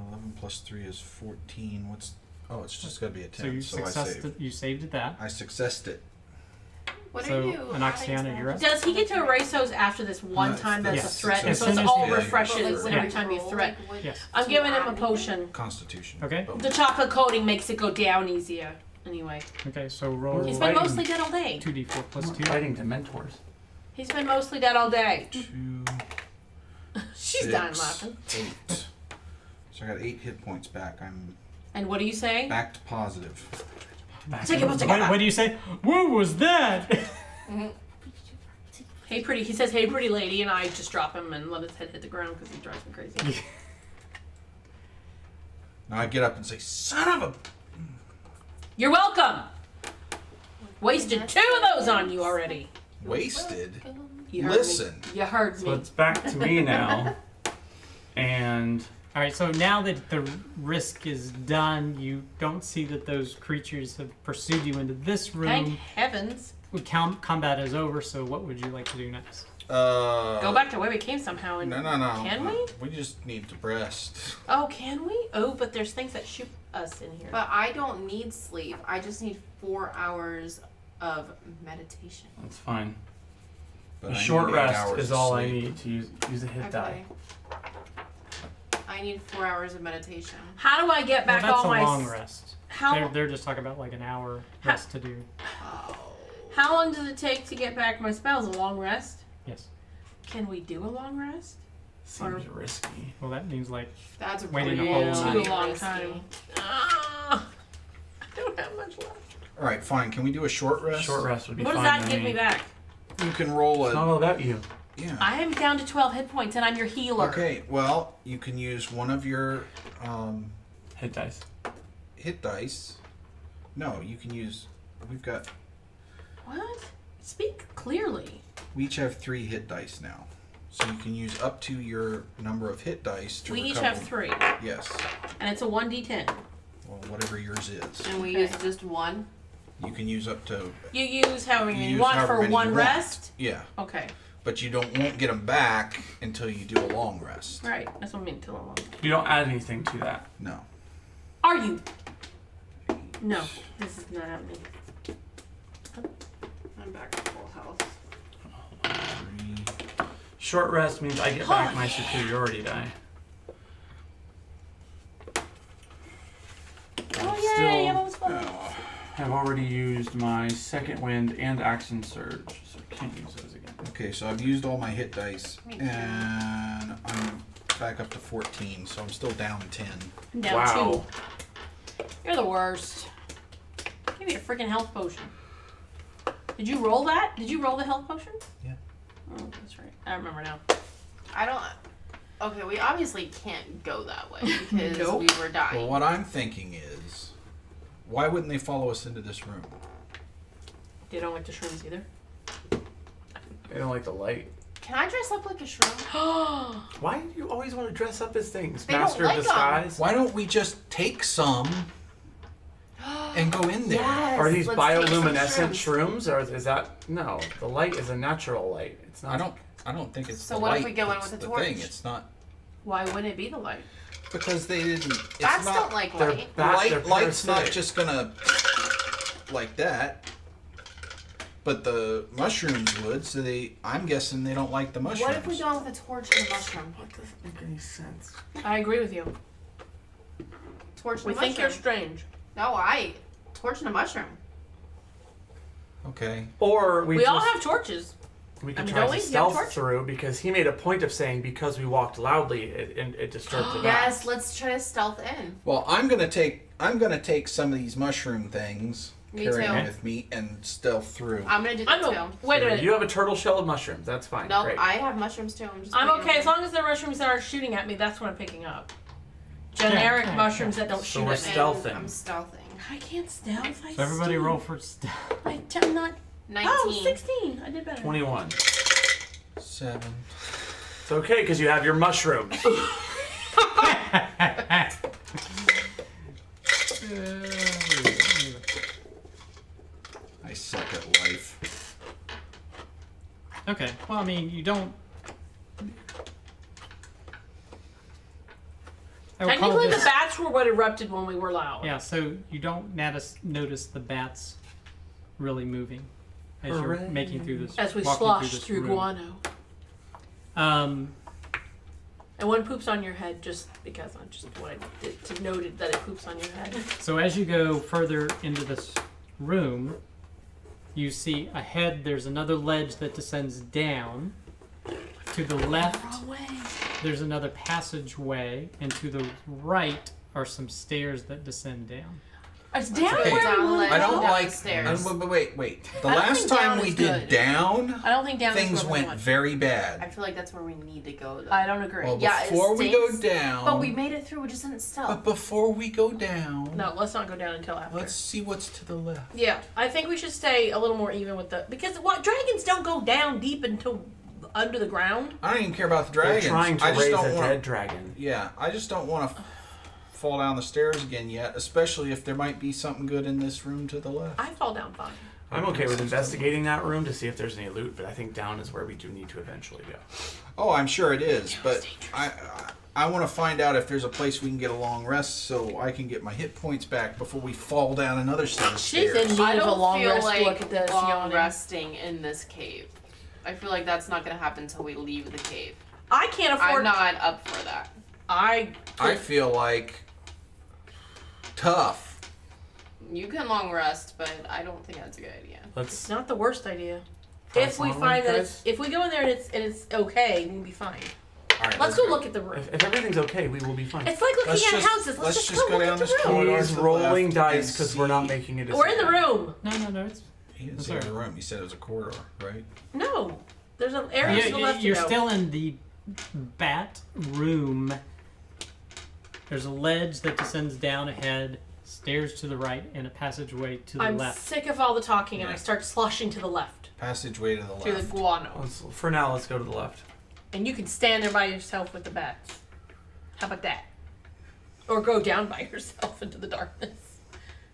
11 plus 3 is 14. What's? Oh, it's just got to be a 10. So you I saved. you saved at that. I successed it. What So, are you? Anaxiana, adding you're up. Does he get to erase those after this one No, time that's yes. a threat? As So soon it's as all you- refreshes But, every time you threat. Yes. I'm giving him a potion. Constitution. Okay. Oh. The chocolate coating makes it go down easier. Anyway. Okay, so roll He's been Fighting. mostly dead all day. 2d4 plus 2. Fighting Dementors. He's been mostly dead all day. 2. She's 6, dying laughing. 8. So I got 8 hit points back. I'm And what do you say? back to positive. Take it, take it. What do you say? What was that? Hey pretty. He says, "Hey pretty lady," and I just drop him and let his head hit the ground because he drives me crazy. Now I get up and say, "Son of a." You're welcome. Wasted 2 of those on you already. Wasted. You heard Listen. Me. You heard So me. it's back to me now. And All right, so now that the risk is done, you don't see that those creatures have pursued you into this Thank room. heavens. Combat is over, so what would you like to do next? Go back to where we came somehow. And No. Can we? We just need to rest. Oh, can we? Oh, but there's things that shoot us in here. But I don't need sleep. I just need 4 hours of meditation. that's fine. But A I short need 8 rest hours is of all I sleep. need to use a hit die. I need 4 hours of meditation. How do I get back Well, that's all a my? long rest. How They're just talking about like an hour rest to do. Oh. how long does it take to get back my spells? A long rest? Yes. Can we do a long rest? Seems risky. Well, that means like That's Waiting really a whole Too night. long risky. time. Ah, I don't have much left. All right, fine. Can we do a short rest? Short rest would be What does fine that with give me back? You can roll It's not a. all about you. Yeah. I am down to 12 hit points, and I'm your healer. Okay. Well, you can use one of your Hit dice. hit dice. No, you can use. We've got. What? Speak clearly. We each have 3 hit dice now, so you can use up to your number of hit dice to We each recover. have 3, Yes. and it's a 1d10. Well, whatever yours is, And we Okay. use just one. you can use up to. You use however You many you use want however for many one you want. rest. Yeah, Okay, but you won't get them back until you do a long rest. right. That's what I mean. Till long. You don't add anything to that. No. Are you? No, this is not happening. I'm back to full health. 3. Short rest means I get back Oh, my yeah. superiority die. Oh Still- yay! That was fun. I've already used my second wind and action surge, so I can't use those again. Okay, so I've used all my hit dice, Me too. and I'm back up to 14, so I'm still down 10. I'm down Wow. 2. You're the worst. Give me a freaking health potion. Did you roll that? Did you roll the health potion? Yeah. Oh, that's right. I remember now. I don't. Okay, we obviously can't go that way because Nope. we were dying. Well, what I'm thinking is, why wouldn't they follow us into this room? They don't like the shrooms either. I don't like the light. Can I dress up like a shroom? Why do you always want to dress up as things? They don't Master like of disguise? Why don't we just take some and go in there? Yes, Are these let's take some bioluminescent shrooms. shrooms, or is that no? The light is a natural light. It's not. I don't think it's So the what if light we go in that's with a the torch? thing. It's not Why wouldn't it be the light? because they didn't. It's Bats not don't like They're light. they're light's not parasitic. just gonna like that. But the mushrooms would, so I'm guessing they don't like the mushrooms. What if we go in with a torch and a mushroom? What doesn't make any sense? I agree with you. Torch and We a think you're mushroom. strange. No, torch and a mushroom. Okay. Or We just, all have torches. we I could mean, try don't to we? You have stealth torch? through because he made a point of saying because we walked loudly, it disturbed the bat. Yes, let's try to stealth in. Well, I'm gonna take some of these mushroom things Me carrying too. with me and stealth through. I'm gonna do that too. Wait a minute. You have a turtle shell of mushrooms. That's fine. No, Great. I have mushrooms too. I'm putting okay them as long as the mushrooms that aren't shooting at me. That's what I'm picking up. Generic Yeah. mushrooms that don't So shoot we're at me. in. stealthing. I'm stealthing. I can't stealth. I So everybody steal. roll for stealth. I'm not. 19. Oh, 16. I did better. 21. 7. It's okay because you have your mushrooms. I suck at life. Okay. Well, I mean, you don't. I would call Technically, the this- bats were what erupted when we were loud. Yeah, so you don't notice the bats really moving as you're Hooray. making through this. As we walking slosh this through room. guano. And one poops on your head just because I just wanted to note it that it poops on your head. So as you go further into this room, you see ahead there's another ledge that descends down. To the left, Wrong way. there's another passageway, and to the right are some stairs that descend down. It's down Okay. where Down we the want ledge. to I don't Down like. the stairs. Wait. The I don't last think time down we is did good. down, I don't think down things is where we went want. very I bad. feel like that's where we need to go though. I don't agree. Well, Yeah, it before we go stinks, down. But we made it through. We just didn't But stealth. before we go down, No, let's not go down until after. let's see what's to the left. Yeah, I think we should stay a little more even with the because what dragons don't go down deep until under the ground. I don't even care about the They're dragons. trying to I just raise don't a want. dead dragon. Yeah, I just don't want to fall down the stairs again yet, especially if there might be something good in this room to the left. I fall down fine. I'm okay with investigating that room to see if there's any loot, but I think down is where we do need to eventually go. Oh, I'm sure it is, but I want to find out if there's a place we can get a long rest so I can get my hit points back before we fall down another set of She's stairs. in I need of a don't long feel rest. like Look at this, long yawning. resting in this cave. I feel like that's not gonna happen until we leave the cave. I can't afford. I'm not up for that. I feel like tough. You can long rest, but I don't think that's a good idea. It's Let's. not the worst idea. Price If we onward, find that guys? if we go in there and it's okay, we'll be fine. All right, Let's go look at the room. If everything's okay, we will be fine. It's like looking Let's at just- houses. Let's just go go look down at the this room. corridor. He's to the rolling left dice and because we're not see- making a decision. We're in the room. No, it's He didn't That's say all the room. He said it was a corridor, right? No, there's an area to the left. you're to go. still in the bat room. There's a ledge that descends down ahead, stairs to the right, and a passageway to the I'm left. sick of all the talking, and I Yeah. start sloshing to the left Passageway to the through the left. guano. For now, let's go to the left. And you can stand there by yourself with the bats. How about that? Or go down by yourself into the darkness.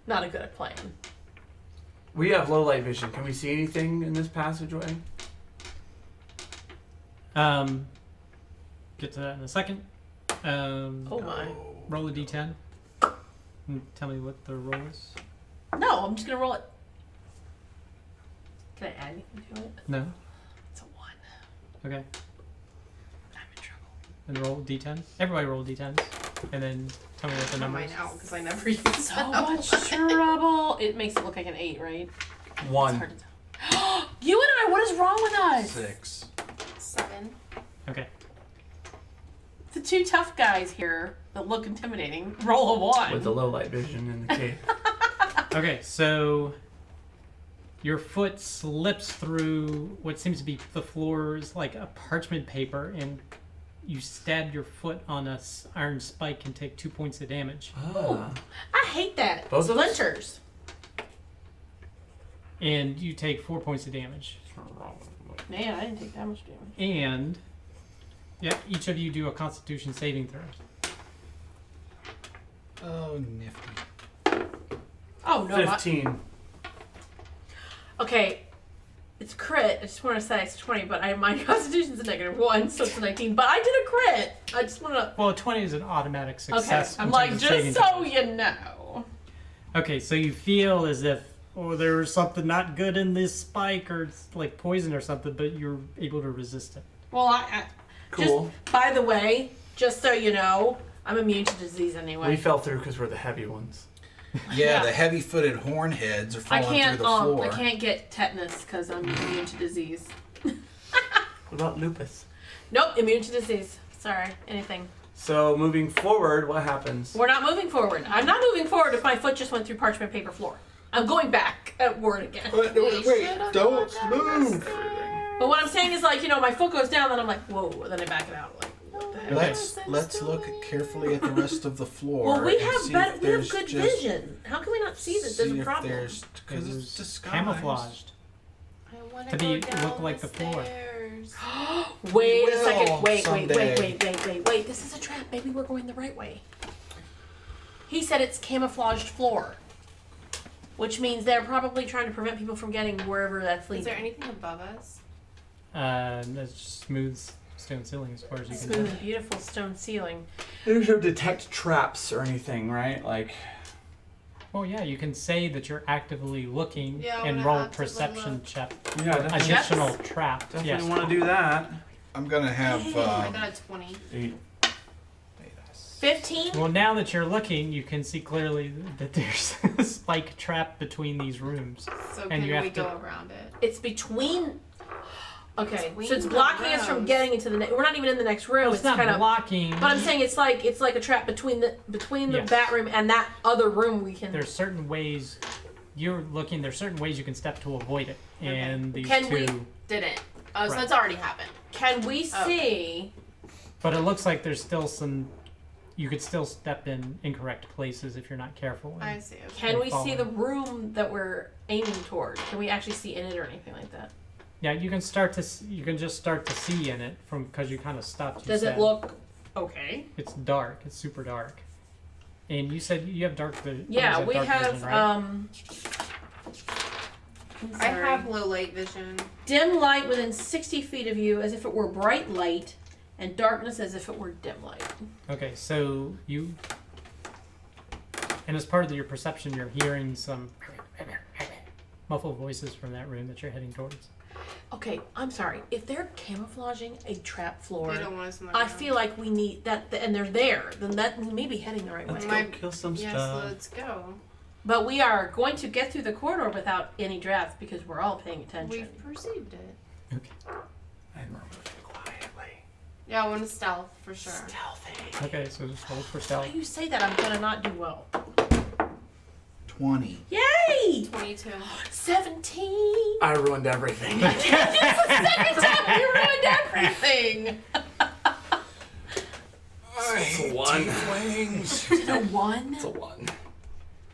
Not a good plan. We have low light vision. Can we see anything in this passageway? Get to that in a second. Oh my. Roll a d10. And tell me what the roll is. No, I'm just gonna roll it. Can I add anything to it? No. It's a 1. Okay. I'm in trouble. And roll d10. Everybody roll d10s. And then tell me what the Not number mine is. out because I never use So that. much trouble. It makes it look like an 8, right? It's 1. hard to tell. You and I, what is wrong with us? 6. 7. Okay. The two tough guys here that look intimidating roll a 1. With the low light vision in the cave. Okay, so your foot slips through what seems to be the floor is like a parchment paper, and you stab your foot on a iron spike and take 2 points of damage. Ah. I hate that. Both of us? Splinters. And you take 4 points of damage. Man, I didn't take that much damage. And yeah, each of you do a Constitution saving throw. Oh, nifty. Oh no. 15. Okay. It's crit. I just want to say it's 20, but my constitution's a -1, so it's a 19. But I did a crit. I just want to. Well, 20 is an automatic Okay. success. I'm in like, terms of saving just so throws. you know. Okay, so you feel as if, oh, there was something not good in this spike, or it's like poison or something, but you're able to resist it. Well, I Cool. just, by the way, just so you know, I'm immune to disease anyway. We fell through because we're the heavy ones. Yeah, the heavy-footed hornheads are I falling can't. through the floor. I can't get tetanus because I'm immune to disease. What about lupus? Nope, immune to disease. Sorry, anything. So moving forward, what happens? We're not moving forward. I'm not moving forward if my foot just went through parchment paper floor. I'm going back at word again. Wait, don't move. But what I'm saying is like, my foot goes down, then I'm like, whoa, and then I back it out. Like, what the heck? Let's look carefully at the rest of the floor. Well, we and have see better, if we have there's good just- vision. How can we not see that see there's a if problem? there's because it's disguised. Camouflaged. I want To to be- go down look like the floor. stairs. Wait a will second. Wait. someday. Wait. This is a trap. Maybe we're going the right way. He said it's camouflaged floor. Which means they're probably trying to prevent people from getting wherever that's Is leading. there anything above us? That's just smooth stone ceiling as far as you can Smooth tell. and beautiful stone ceiling. There's no detect traps or anything, right? Like, Well, yeah, you can say that you're actively looking Yeah, I and wanna roll actively perception look. check. yeah, definitely, Additional trap. definitely Yes. want to do that. I'm gonna have. I got a 20. 15? Well, now that you're looking, you can see clearly that there's a spike trap between these rooms. So And can you we have to- go around it? It's between. Okay, Between so it's the blocking us from rooms. getting into the. We're not even in the next room. Well, it's it's not kind of. blocking. But I'm saying it's like a trap between the Yes. bat room and that other room we can. There's certain ways you're looking. There's certain ways you can step to avoid it, and these Can two. we- Didn't. Oh, so Right. it's already happened. Can we Oh. see? But it looks like there's still some. You could still step in incorrect places if you're not careful. I see. Okay. Can we see Following. the room that we're aiming toward? Can we actually see in it or anything like that? Yeah, you can start to. You can just start to see in it from because you kind of stopped. You Does said. it look okay? It's dark. It's super dark. And you said you have dark vision. Yeah, what is it, we dark have vision, right? I'm I sorry. have low light vision. Dim light within 60 feet of you as if it were bright light, and darkness as if it were dim light. Okay, so you. And as part of your perception, you're hearing some muffled voices from that room that you're heading towards. Okay, I'm sorry. If they're camouflaging a trap floor, They don't want us in the I room. feel like we need that, and they're there. Then that we may be heading the right way. Let's My- go kill some Yes, stuff. let's go. But we are going to get through the corridor without any drafts because we're all paying attention. We've perceived it. And we're moving quietly. Yeah, I want to stealth for sure. Stealthy. Okay, so just hold for Why stealth. do you say that? I'm gonna not do well. 20. Yay! 22. 17. I ruined everything. Just the second time you ruined everything. It's a 1. Wings. Is it a 1? It's a 1.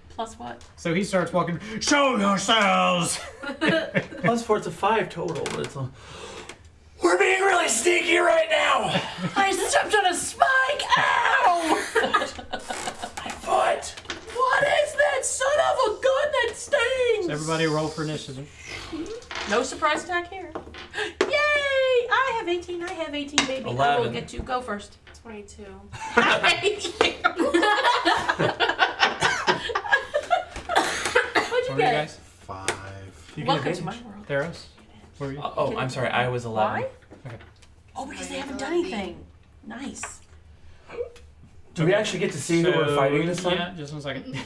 Plus what? So he starts walking. Show yourselves! Plus 4, it's a 5 total, but it's a. We're being really sneaky right now! I stepped on a spike! Ow! My foot! What is that son of a gun that stings? So everybody roll for initiative. No surprise attack here. Yay! I have 18. I have 18, baby. I will 11. get to go first. 22. I hate you. What'd What you are you get? guys? 5. You get Welcome to my advantage. world. Theros? Where are you? Oh, I'm sorry. I was 11. Why? Okay. Oh, because they I haven't get done 11. anything. Nice. Do we actually get to see who we're fighting this time? Yeah, just 1 second.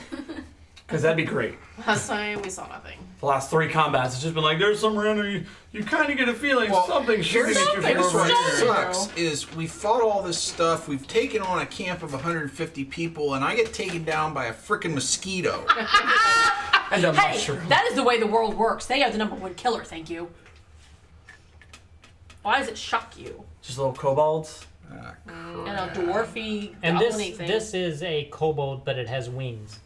Because that'd be great. Last time we saw nothing. The last 3 combats, it's just been like, there's some random, you kind of get a feeling Well, something's shooting at you from something's over What shooting. here. sucks is we fought all this stuff. We've taken on a camp of 150 people, and I get taken down by a freaking mosquito. And a Hey, mushroom. that is the way the world works. They are the #1 killer, thank you. Why does it shock you? Just little kobolds. And a dwarfy And goblin-y thing. this is a kobold, but it has wings.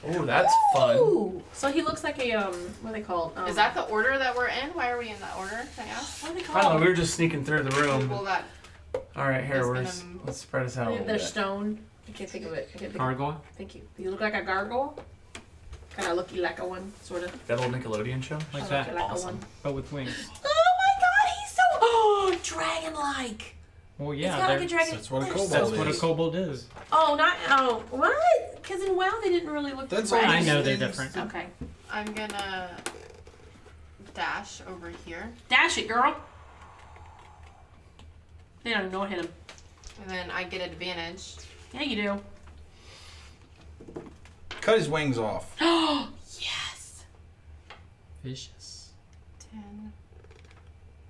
Oh, that's fun. Ooh. So he looks like a what are they called? Is that the order that we're in? Why are we in that order? Can I ask? what are they I don't know, called? we were just sneaking through the room. Well, that. Alright, here, It's let's spread us out a little They're bit. stone. I can't think of it. I can't think Gargoyle? Thank you. You look like a gargoyle. Kind of looky like a one, sort of. That old Nickelodeon show? Like I that. look like a Awesome. one. But with wings. Oh my god, he's so dragon-like. Well, It's yeah, got like a they're- dragon. That's what a they're kobold that's so- what a is. kobold is. Oh, not what? Because in WoW they didn't really look. That's dragon- all I know these they're things. different. Okay, I'm gonna dash over here. dash it, girl. They don't even know what hit him. And then I get advantage. Yeah, you do. Cut his wings off. Yes. Vicious. 10.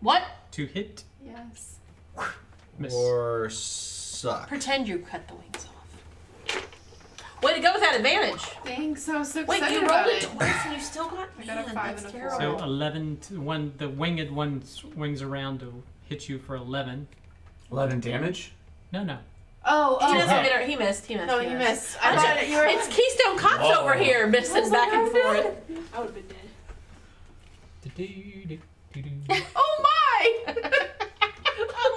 What? To hit. Yes. Miss. Or suck. Pretend you cut the wings off. Way to go with that advantage. Thanks, I was so Wait, excited you about rolled it it. twice and you still got I got a man, 5 that's and a 4. terrible. So 11 to one. The winged one swings around to hit you for 11. 11 damage? No. Oh, He doesn't hit. get it. He missed. No, he missed. I I thought just- you were. It's Keystone Cops Whoa. over here, missing back and forth. I would have been dead. Do-do-do-do-do. Oh my! I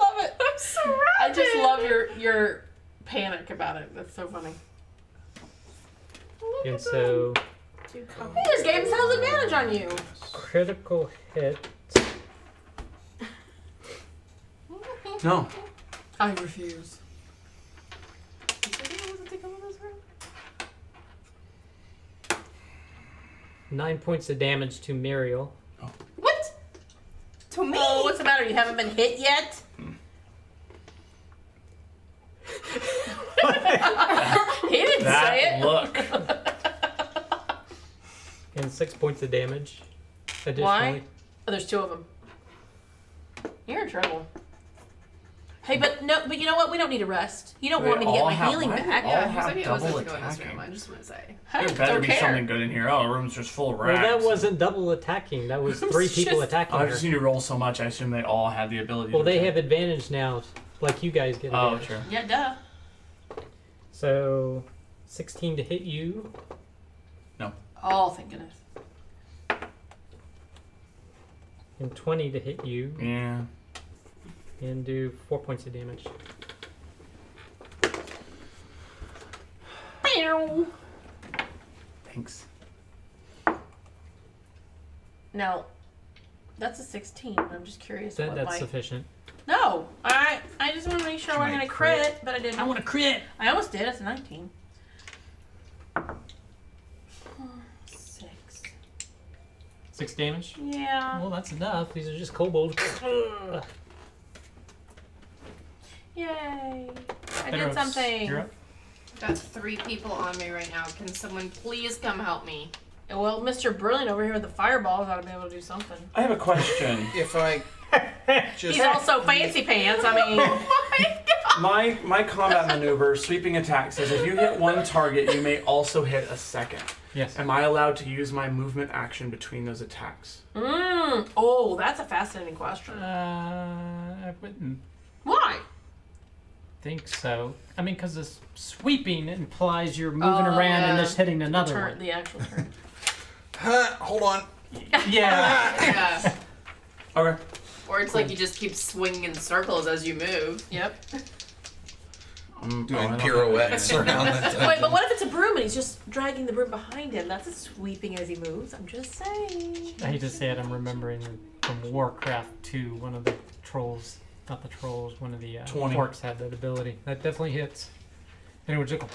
love it. I'm surrounded. I just love your panic about it. That's so funny. And so This game has advantage on you. critical hit. No. I refuse. You said you wasn't taking one of those rooms? 9 points of damage to Muriel. What? To me? Oh, what's the matter? You haven't been hit yet? He didn't say That it. look. And 6 points of damage. Additionally. Why? Oh, there's 2 of them. You're in trouble. Hey, but you know what? We don't need a rest. You don't They want me to get all my have- healing why do back. all Yeah, have he said he wasn't double to go in this attacking? room. I just want to say. Hey, There better don't be care. something good in here. Oh, the room's just full of Well, rats. that wasn't double attacking. That was 3 people Just- attacking I her. just need to roll so much. I assume they all had the ability. Well, to they attack. have advantage now, like you guys get Oh, advantage. true. Yeah, duh. So, 16 to hit you. Oh, thank goodness. And 20 to hit you. Yeah. And do 4 points of damage. Meow. Thanks. Now, that's a 16. I'm just curious what That's my... sufficient. No, I just want to make sure She I'm might going to crit, but I didn't. I want to crit. I almost did. It's a 19. 6. 6 damage. Yeah. Well, that's enough. These are just kobolds. Yay. I Better did us. something. You're up. Got 3 people on me right now. Can someone please come help me? Well, Mr. Brilliant over here with the fireballs ought to be able to do something. I have a question. If I just He's also fancy pants. I mean, My combat maneuver, sweeping attack, says if you hit one target, you may also hit a second. Yes. Am I allowed to use my movement action between those attacks? oh, that's a fascinating question. I wouldn't Why? think so. I mean, because this sweeping implies you're moving around and yeah. just hitting another one. The actual turn. hold on. Yeah. Yeah. Okay. Or it's like you just keep swinging in circles as you move. Yep. Doing pirouettes around the Wait, but what if it's a broom and he's just dragging the broom behind him? That's a sweeping as he moves. I'm just saying. I hate to say it, I'm remembering from Warcraft 2, one of the trolls, not the trolls, one of the 20. orcs had that ability. That definitely hits. And it would just go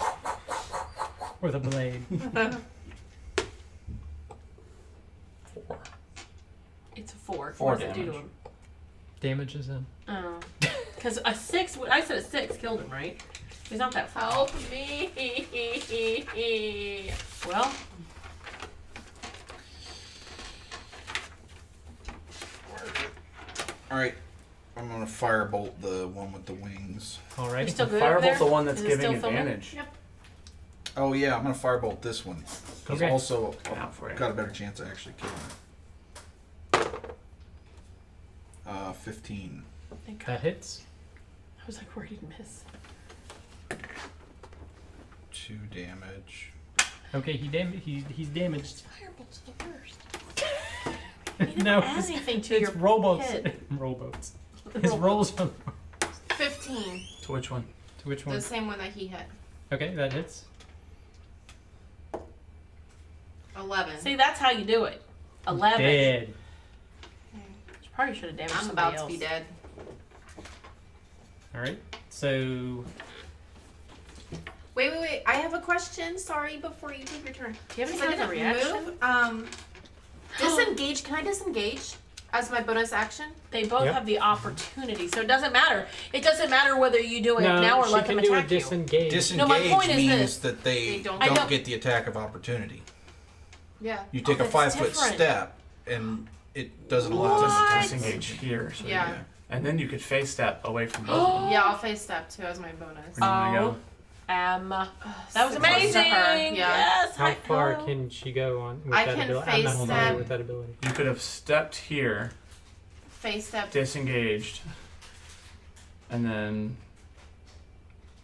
with a blade. It's a 4. 4 What does it do to damage. him? Damages him. Oh. Because a 6, I said a 6 killed him, right? He's not that far. Help me. Well, Alright. I'm gonna firebolt the one with the wings. you Alrighty. still good over Firebolt's there? the one that's Is it giving still filming? advantage. Yep. Oh yeah, I'm gonna firebolt this one. Because Okay. also Out for you. got a better chance of actually killing it. 15. Thank God. That hits. I was like worried he'd miss. 2 damage. Okay, he's damaged. Firebolt's the worst. No, Add anything to it's your rowboats. hit. Rowboats. His rolls on 15. To which one? to which one? The same one that he hit. Okay, that hits. 11. See, that's how you do it. 11. Dead. You probably should have damaged I'm somebody about to else. be dead. Alright. So Wait. I have a question. Sorry, before you take your turn. Do you have any Because I kind of didn't reaction? move. Disengage. Can I disengage as my bonus action? They both Yep. have the opportunity, so it doesn't matter. It doesn't matter whether you do it No, now or she let can them do a attack you. disengage. Disengage No, my point is means this. that they They don't- I don't know. get the attack of opportunity. Yeah. You take a that's 5-foot different. step, and it doesn't allow them to What? Disengage here. So Yeah. And then you could face step away from both of them. Yeah, I'll face step too as my bonus. Where do you wanna Oh. go? That was 6 amazing. to her. Yeah. Yes. How far hello. can she go on with I that can ability? I'm face not familiar step. with that ability. You could have stepped here, Face step. disengaged, and then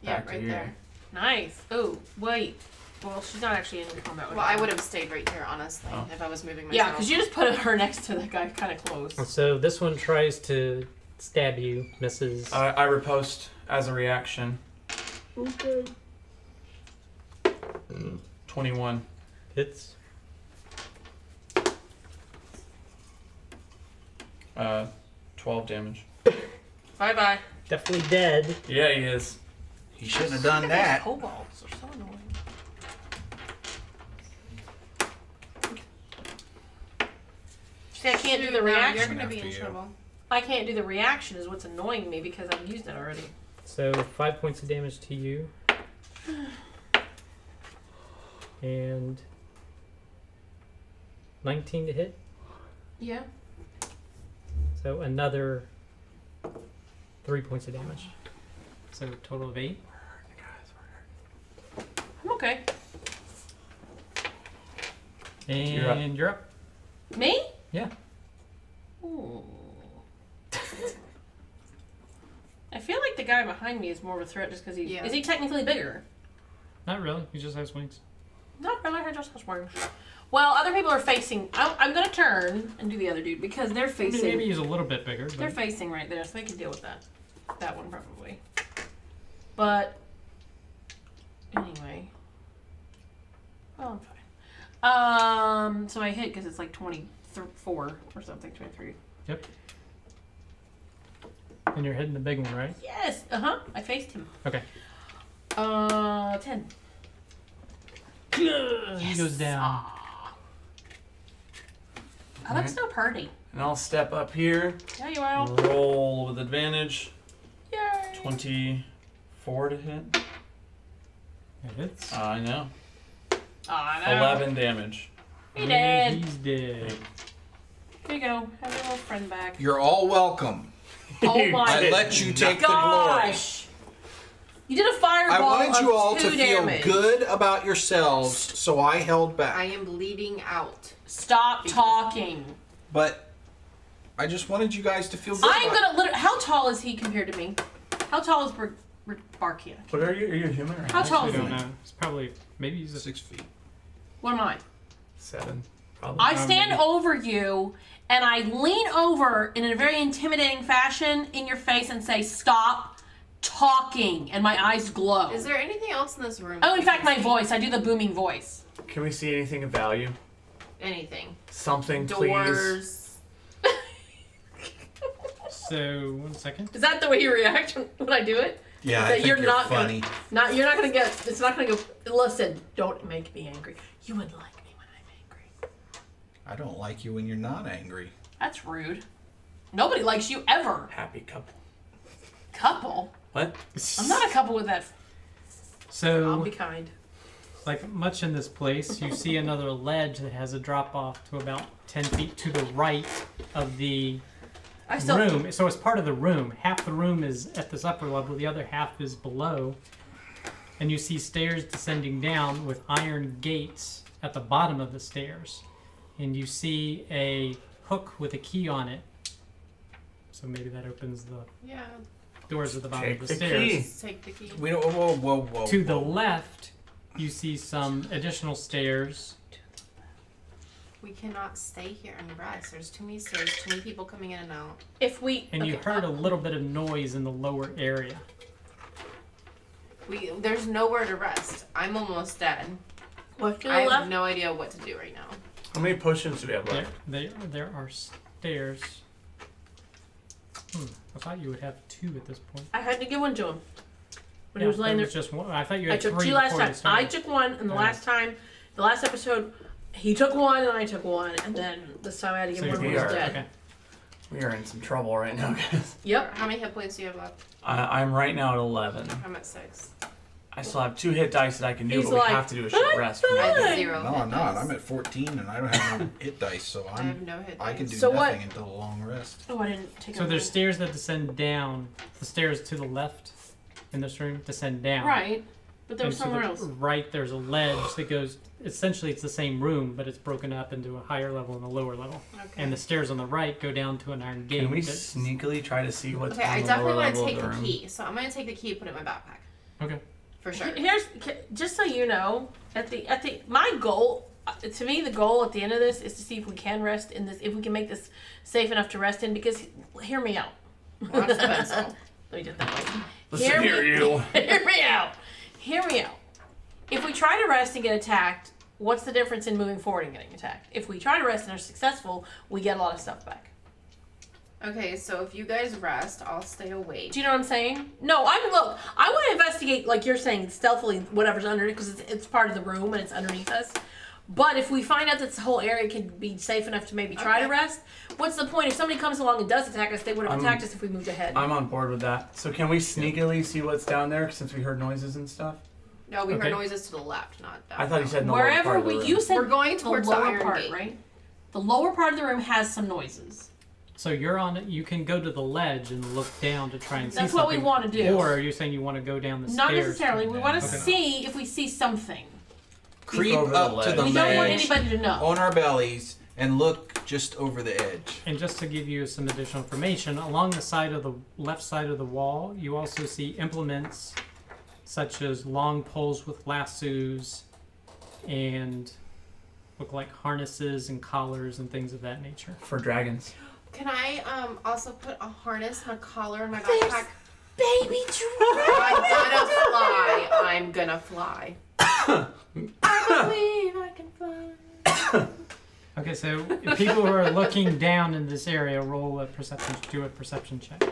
Yeah, back to right here. there. Nice. Oh, wait. Well, she's not actually in combat with Well, her. I would have stayed right here, honestly, Oh. if I was moving myself. Yeah, because you just put her next to the guy kind of close. So this one tries to stab you, misses. I riposte as a reaction. Okay. 21. Hits. 12 damage. Bye-bye. Definitely dead. Yeah, he is. He shouldn't have done that. Kobolds are so annoying. See, I can't do the Shoot, now You're reaction. gonna be After in you. trouble. I can't do the reaction is what's annoying me because I've used it already. So 5 points of damage to you. And 19 to hit. Yeah. So another 3 points of damage. So a total of 8. I'm okay. And you're up. Me? Yeah. Ooh. I feel like the guy behind me is more of a threat just because he Yeah. is he technically bigger? Not really. He just has wings. Not really. I just was wings. Well, other people are facing. I'm gonna turn and do the other dude because they're I mean, facing. maybe he's a little bit bigger. They're But facing right there, so they can deal with that. That one probably. But anyway, well, I'm fine. So I hit because it's like 24 or something, 23. yep. And you're hitting the big one, right? Yes. I faced him. Okay. 10. He goes down. I look so pretty. And I'll step up here. Yeah, you are. Roll with advantage. Yay. 24 to hit. It hits. I know. Oh, no. 11 damage. He did. He's dead. Here you go. Have your little friend back. You're all welcome. Oh my I let you take the glory. gosh. You did a fireball. I wanted you of all to 2 feel damage. good about yourselves, so I held I back. am bleeding out. Stop talking. But I just wanted you guys to feel good. I'm about gonna literally. How tall is he compared to me? How tall is Barkia? What are you? Are you a human or How tall I is he? don't know. It's probably maybe he's it. a 6 feet. What am I? 7. Probably. I stand over you and I lean over in a very intimidating fashion in your face and say, "Stop talking," and my eyes glow. Is there anything else in this room? Oh, that in we fact, can my see? voice. I do the booming voice. Can we see anything of value? Anything. Something, please. Doors. So 1 second. Is that the way you react when I do it? Yeah, That I think you're you're not funny. You're not gonna get. It's not gonna go. Listen, don't make me angry. You wouldn't like me when I'm angry. I don't like you when you're not angry. That's rude. Nobody likes you ever. Happy couple. Couple. What? I'm not a couple with that. I'll So, be kind. like much in this place, you see another ledge that has a drop off to about 10 feet to the right of the I still. room. So it's part of the room. Half the room is at this upper level, the other half is below. And you see stairs descending down with iron gates at the bottom of the stairs. And you see a hook with a key on it. So maybe that opens the Yeah. doors at the bottom Take of the the stairs. key. Just take the key. We don't. Whoa. To the left, you see some additional stairs. We cannot stay here and rest. There's too many stairs, too many people coming in and out. If we. And you okay. heard a little bit of noise in the lower area. There's nowhere to rest. I'm almost dead. What to the I have left? no idea what to do right now. How many potions do we have There, left? there are stairs. I thought you would have 2 at this point. I had to give one to him when he Yeah, was laying there there. was just one. I thought you I had took 3 2 last before you time. started. I took one, and the Yeah. last episode, he took one and I took one, and then this time I had to give So one when we he was are- dead. Okay. We are in some trouble right now, guys. Yep. How many hit points do you have left? I'm right now at 11. I'm at 6. I still have 2 hit dice that I can do, He's but we like, have to do a short rest. I have Hey. 0 No, hit I'm not. dice. I'm at 14 and I don't have no hit dice, so I have no hit dice. I can do So what- nothing until a long rest. Oh, I didn't take. So a there's minute. stairs that descend down. The stairs to the left in this room descend down. Right. But there was And to somewhere the else. right, there's a ledge that goes. Essentially, it's the same room, but it's broken up into a higher level and a lower level. Okay. And the stairs on the right go down to an iron gate. Can we that's- sneakily try to see what's Okay, on I the definitely lower want to level take of the the room? key. So I'm gonna take the key and put it in my backpack. Okay. For sure. Here's just so you know, my goal, to me, the goal at the end of this is to see if we can rest in this, if we can make this safe enough to rest in. Because hear me out. Watch the pencil. Let me do it that way. Listen here, you. Hear me out. Hear me out. If we try to rest and get attacked, what's the difference in moving forward and getting attacked? If we try to rest and are successful, we get a lot of stuff back. Okay, so if you guys rest, I'll stay awake. Do you know what I'm saying? No, look. I want to investigate, like you're saying, stealthily whatever's under it because it's part of the room and it's underneath us. But if we find out that this whole area can be safe enough to maybe try to rest, what's the point? If somebody comes along and does attack us, they would have attacked us if we moved ahead. I'm on board with that. So can we sneakily see what's down there since we heard noises and stuff? No, we Okay. heard noises to the left, not down. I thought you said in the lower Wherever part of the room. you said We're going the towards the lower iron part, gate. right? The lower part of the room has some noises. So you're on it. You can go to the ledge and look down to try and see That's something. what we want to do. Or are you saying you want to go down the Not stairs? necessarily. We want to Okay. see if we see something. Creep over the up to ledge. the We don't want ledge anybody to know. on our bellies and look just over the edge. And just to give you some additional information, along the side of the left side of the wall, you also see implements such as long poles with lassos and look like harnesses and collars and things of that nature. For dragons. Can I also put a harness and a collar in my backpack? Baby I'm gonna fly. I believe I can fly. Okay, so if people who are looking down in this area, roll a perception, do a perception check.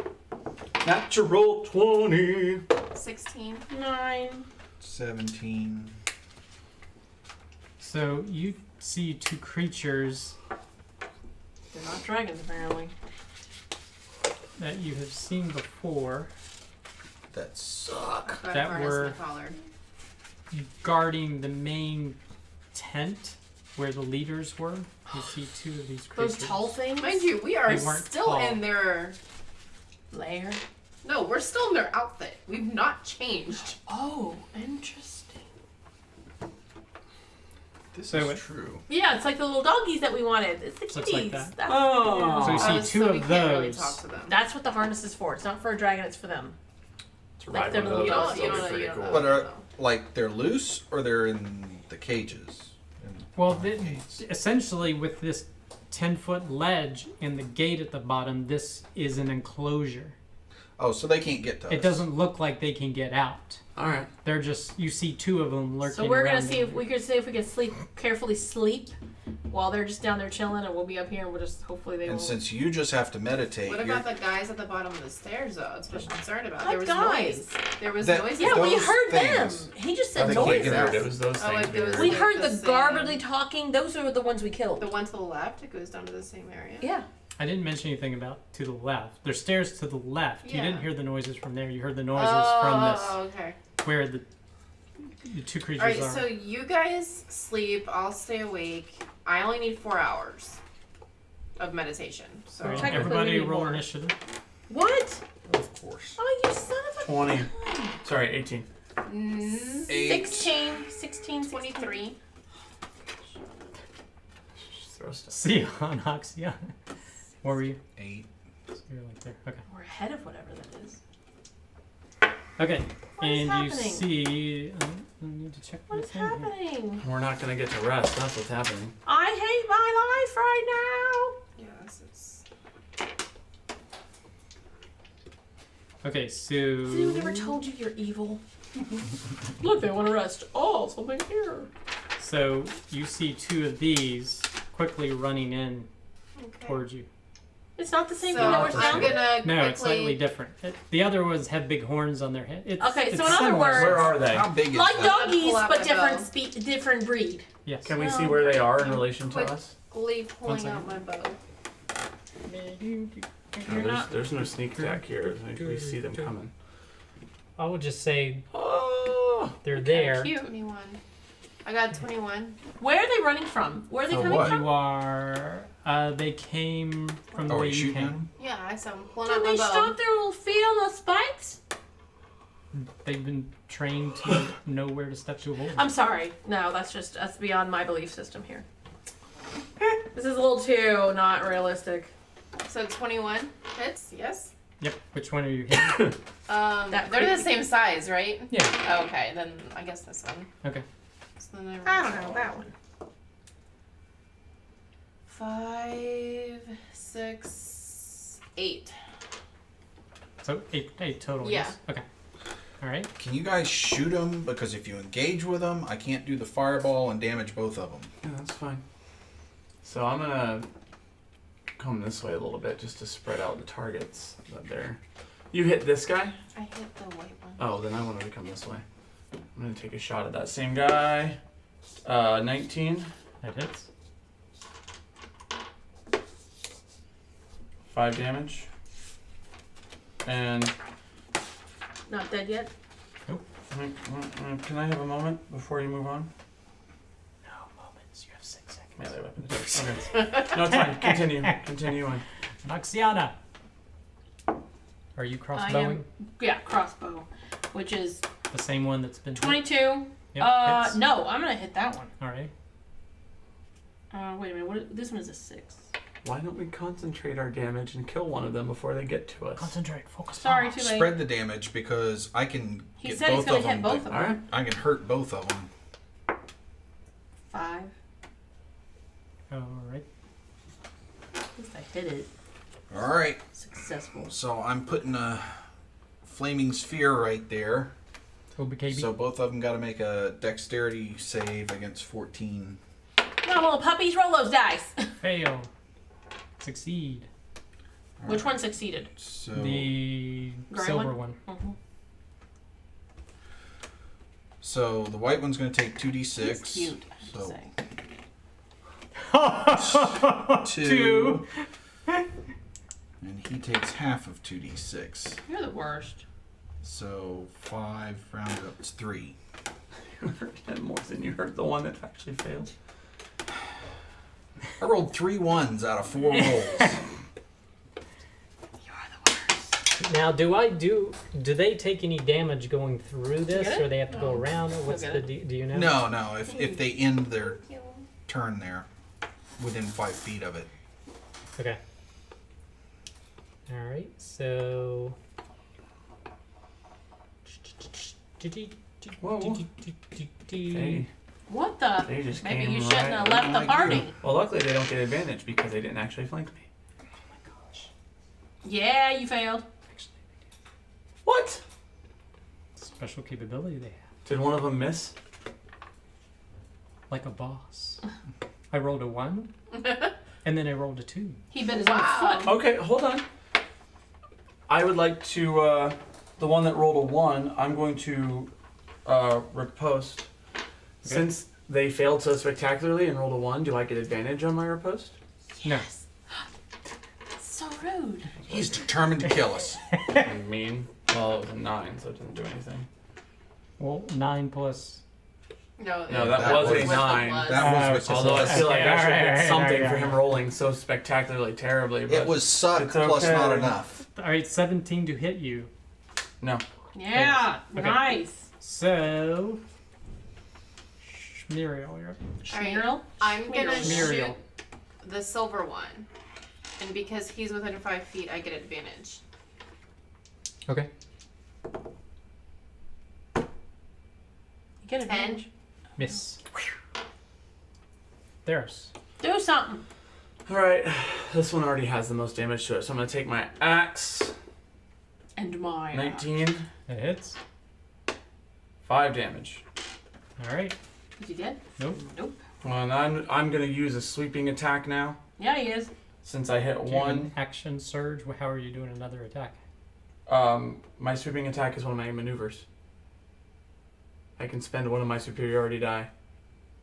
Natural 20. 16. 9. 17. So you see two creatures They're not dragons, apparently. that you have seen before That suck. Got a That harness were- and a collar. guarding the main tent where the leaders were. You see two of these creatures. Those tall things? Mind you, we are They weren't still tall. in their. Lair. No, we're still in their outfit. We've not changed. Oh, interesting. This So is it- true. Yeah, it's like the little doggies that we wanted. It's the kitties. Looks like that. That's, Oh. So you see two so of we can't really those. talk to them. that's what the harness is for. It's not for a dragon, it's for them. To Like ride they're one of little those. You don't That'd be know. You pretty don't cool. know. But are like they're loose or they're in the cages? Well, Gates. essentially, with this 10-foot ledge and the gate at the bottom, this is an enclosure. Oh, so they can't get to us. It doesn't look like they can get out. Alright. They're just, you see two of them lurking So we're gonna around see in if we can carefully sleep while they're just down there chilling, and we'll be up here, and we'll just hopefully they And will. since you just have to meditate, What about the guys at the bottom of the stairs, though? That's what I'm concerned about. What There was guys? noise. There was That- noise. Yeah, we those heard things. them. He just Oh, said they can't noises. get out. It was those Oh, things. like those- We Like heard the the same- garbly talking. Those are the ones we killed. The one to the left, it goes down to the same area. Yeah. I didn't mention anything about to the left. There's stairs to the left. You Yeah. didn't hear the noises from there. You heard the noises from Oh, okay. this, where the two creatures All right, are. so you guys sleep. I'll stay awake. I only need 4 hours of meditation. So All right, Technically, everybody we need roll more. initiative. What? of course. Oh, you son of a 20. Sorry, 18. 8. 16, 23. Just throw stuff. See on Oxia. Where were you? 8. So you're like there. Okay. We're ahead of whatever that is. Okay. What is and happening? you see. I need to check What my is thing here. happening? We're not gonna get to rest. That's what's happening. I hate my life right Yes, it's. Okay, so. now. Has anyone ever told you you're evil? Look, they want to rest. Oh, something here. So you see two of these quickly running in Okay. towards you. It's not the same So thing that we're I'm found. gonna No, it's slightly quickly. different. The other ones have big horns on their head. It's, Okay, it's so in other similar. words- Where are they? How big is Like that? doggies, Pull out but my different bow. different breed. Yes. Can we see where they are in I'm relation to quick. us? Pulling second. out my bow. No, there's no sneak attack here. We see them coming. I would just say Oh! they're there. Cute. 21. I got 21. Where are they running from? Where are they For coming what? from? You are. They came from the Oh, way are you you shooting at came. them? Yeah, I saw him pulling Did out my they bow. stop their little feet on those spikes? They've been trained to know where to step to avoid. I'm sorry. No, that's beyond my belief system here. This is a little too not realistic. So 21 hits, yes? Yep. Which one are you hitting? That They're the creepy- same size, right? Yeah. Oh, okay, then I guess this one. Okay. So then I don't know that one. 5, 6, 8. So eight total. Yeah. Yes. Okay. All right. Can you guys shoot them? Because if you engage with them, I can't do the fireball and damage both of them. Yeah, that's fine. So I'm gonna come this way a little bit just to spread out the targets that they're. You hit this guy? I hit the white one. Oh, then I wanted to come this way. I'm gonna take a shot at that same guy. 19. That hits. 5 damage. And Not dead yet. can I have a moment before you move on? No moments. You have 6 seconds. Melee weapon attack. Okay. No, it's fine. Continue on. Noxiana. Are you crossbowing? Yeah, crossbow, which is The same one that's been hit? 22. Yep, hits. No, I'm gonna hit that one. All right. Wait a minute. This one is a 6. Why don't we concentrate our damage and kill one of them before they get to us? Concentrate. Focus. Sorry, focus. too late. Spread the damage because I can He get said he's both gonna of hit them. both of but them. Alright. I can hurt both of them. 5. All right. At least I hit it. All right. Successful. So I'm putting a flaming sphere right there. OBKB. So both of them got to make a dexterity save against 14. Come on, little puppies, roll those dice. Fail. Succeed. Which one succeeded? So The Gray silver one? one. Mm-hmm. So the white one's going to take 2d6. He's cute, I have to So say. 2. And he takes half of 2d6. You're the worst. So 5 rounded up to 3. You hurt him more than you hurt the one that actually failed. I rolled 3 1s out of 4 rolls. You're the worst. Now, do they take any damage going through this, Get it? or they have to go No. around? Or what's They'll the get do you know? No. If they end their turn there, within 5 feet of it. Okay. All right. So. Whoa. Hey, What the? they just Maybe came you shouldn't right have left the like party. you. Well, luckily they don't get advantage because they didn't actually flank me. Yeah, you failed. What? Special capability they have. Did one of them miss? Like a boss. I rolled a 1, and then I rolled a 2. He bit his own foot. Okay, hold on. I would like to, the one that rolled a 1, I'm going to riposte. Since they failed so spectacularly and rolled a 1, do I get advantage on my riposte? Yes. That's so rude. He's determined to kill us. I mean, well, it was a 9, so it didn't do anything. Well, 9 plus. No, No, that that was was a with the 9. blood. That was with Although I feel like I should Okay, get alright, something alright, for him alright. rolling so spectacularly terribly. But It was suck It's plus okay. not enough. All right, 17 to hit you. no. Yeah, Okay. nice. So. Schmiriel, you're up. Schmearl? I'm gonna Schmiriel. shoot the silver one. And because he's within 5 feet, I get advantage. Okay. You get advantage. Miss. There's. Do something. Alright, this one already has the most damage to it, so I'm going to take my axe. And mine. 19, It hits. 5 damage. All right. Is he dead? Nope. Nope. Well, and I'm going to use a sweeping attack now, Yeah, he is. since I hit Do you have 1. an action surge. How are you doing another attack? My sweeping attack is one of my maneuvers. I can spend one of my superiority die.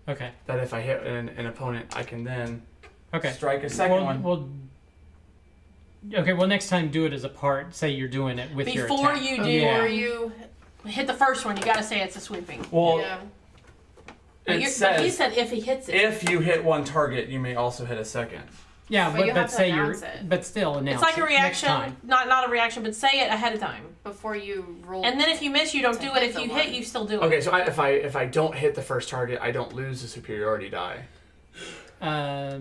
Okay. That if I hit an opponent, I can then Okay. strike a second one. Okay. Well, next time do it as a part. Say you're doing it with your Before attack. you do Yeah. Before you. hit the first one, you gotta say it's a sweeping. Well, Yeah. But, it but he says said if he hits it. if you hit one target, you may also hit a second. Yeah, But you but have to say you're. announce it. But still announce It's like a it next reaction, time. not a reaction, but say it ahead of time. before you roll. And then if you miss, you don't To do it. hit If the you one. hit, you still do it. Okay, so if I don't hit the first target, I don't lose the superiority die. That's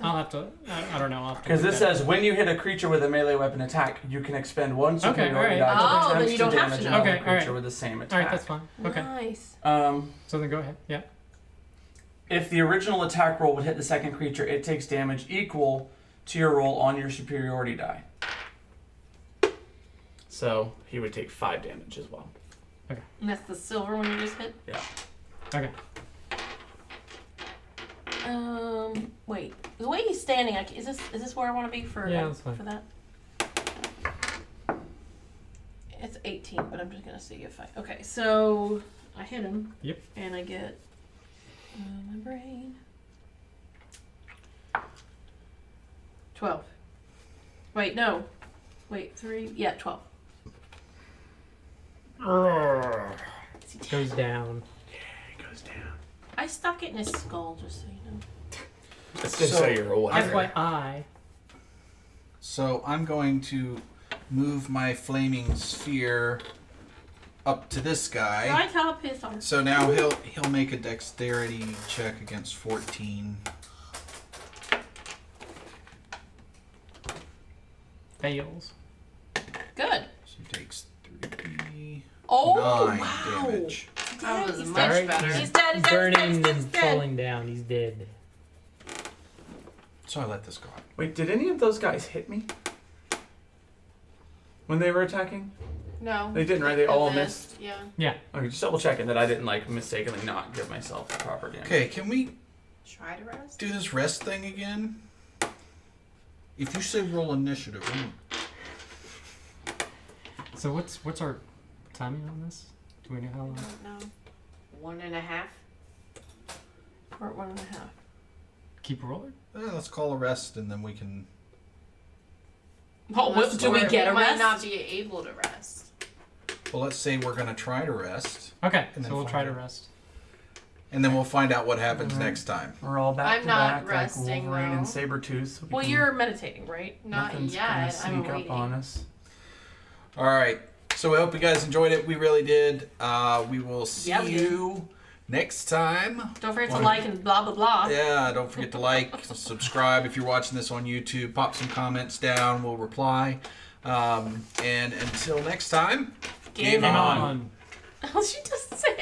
I'll have to. I don't know. I'll have to Because look this at it. says when you hit a creature with a melee weapon attack, you can expend one superiority alright. die Oh, to then attempt you to don't have damage to. another Okay, creature alright. with the same attack. All right, that's fine. Okay. Nice. So then go ahead. Yeah. If the original attack roll would hit the second creature, it takes damage equal to your roll on your superiority die. So he would take 5 damage as well. And that's the silver one you just hit. Yeah. Okay. Wait. The way he's standing, is this where I want to be for? Yeah, that's fine. For that. It's 18, but I'm just gonna see if I. Okay, so I hit him. Yep. And I get my brain. 12. Wait, no. Wait, 3. Yeah, 12. Goes down. It goes down. I stuck it in his skull, just so you know. It's just so, So, you're aware. FYI. So I'm going to move my flaming sphere up to this guy. Right up his arm. So now he'll make a dexterity check against 14. Fails. Good. So he takes 3, Oh, 9 wow. damage. That was He's much dead. better. He's dead. He's dead. Burning He's dead. and He's dead. falling down. He's dead. So I let this go. Wait, did any of those guys hit me? When they were attacking? No. They didn't, right? They all missed? Yeah. Okay, just double checking that I didn't like mistakenly not give myself the proper damage. Okay, can we Try to rest. do this rest thing again? If you say roll initiative, So what's our timing on this? Do we know how I long? don't know. 1.5. Or 1.5. Keep rolling. let's call a rest and then we can. Oh, what, do we get a might rest? not be able to rest. Well, let's say we're gonna try to rest, Okay, And then so we'll try to find it. rest. and then we'll find out what happens Alright. next time. We're all back I'm to not back resting, like Wolverine and though. Sabretooth. So Well, you're meditating, right? Not nothing's yet. gonna I'm sneak waiting. up on us. All right. So we hope you guys enjoyed it. We really did. We will see Yeah, we did. you next time. Don't forget to One- like and blah, blah, blah. Yeah, don't forget to like, subscribe if you're watching this on YouTube. Pop some comments down. We'll reply. And until next time, Game on. on. Oh, she just said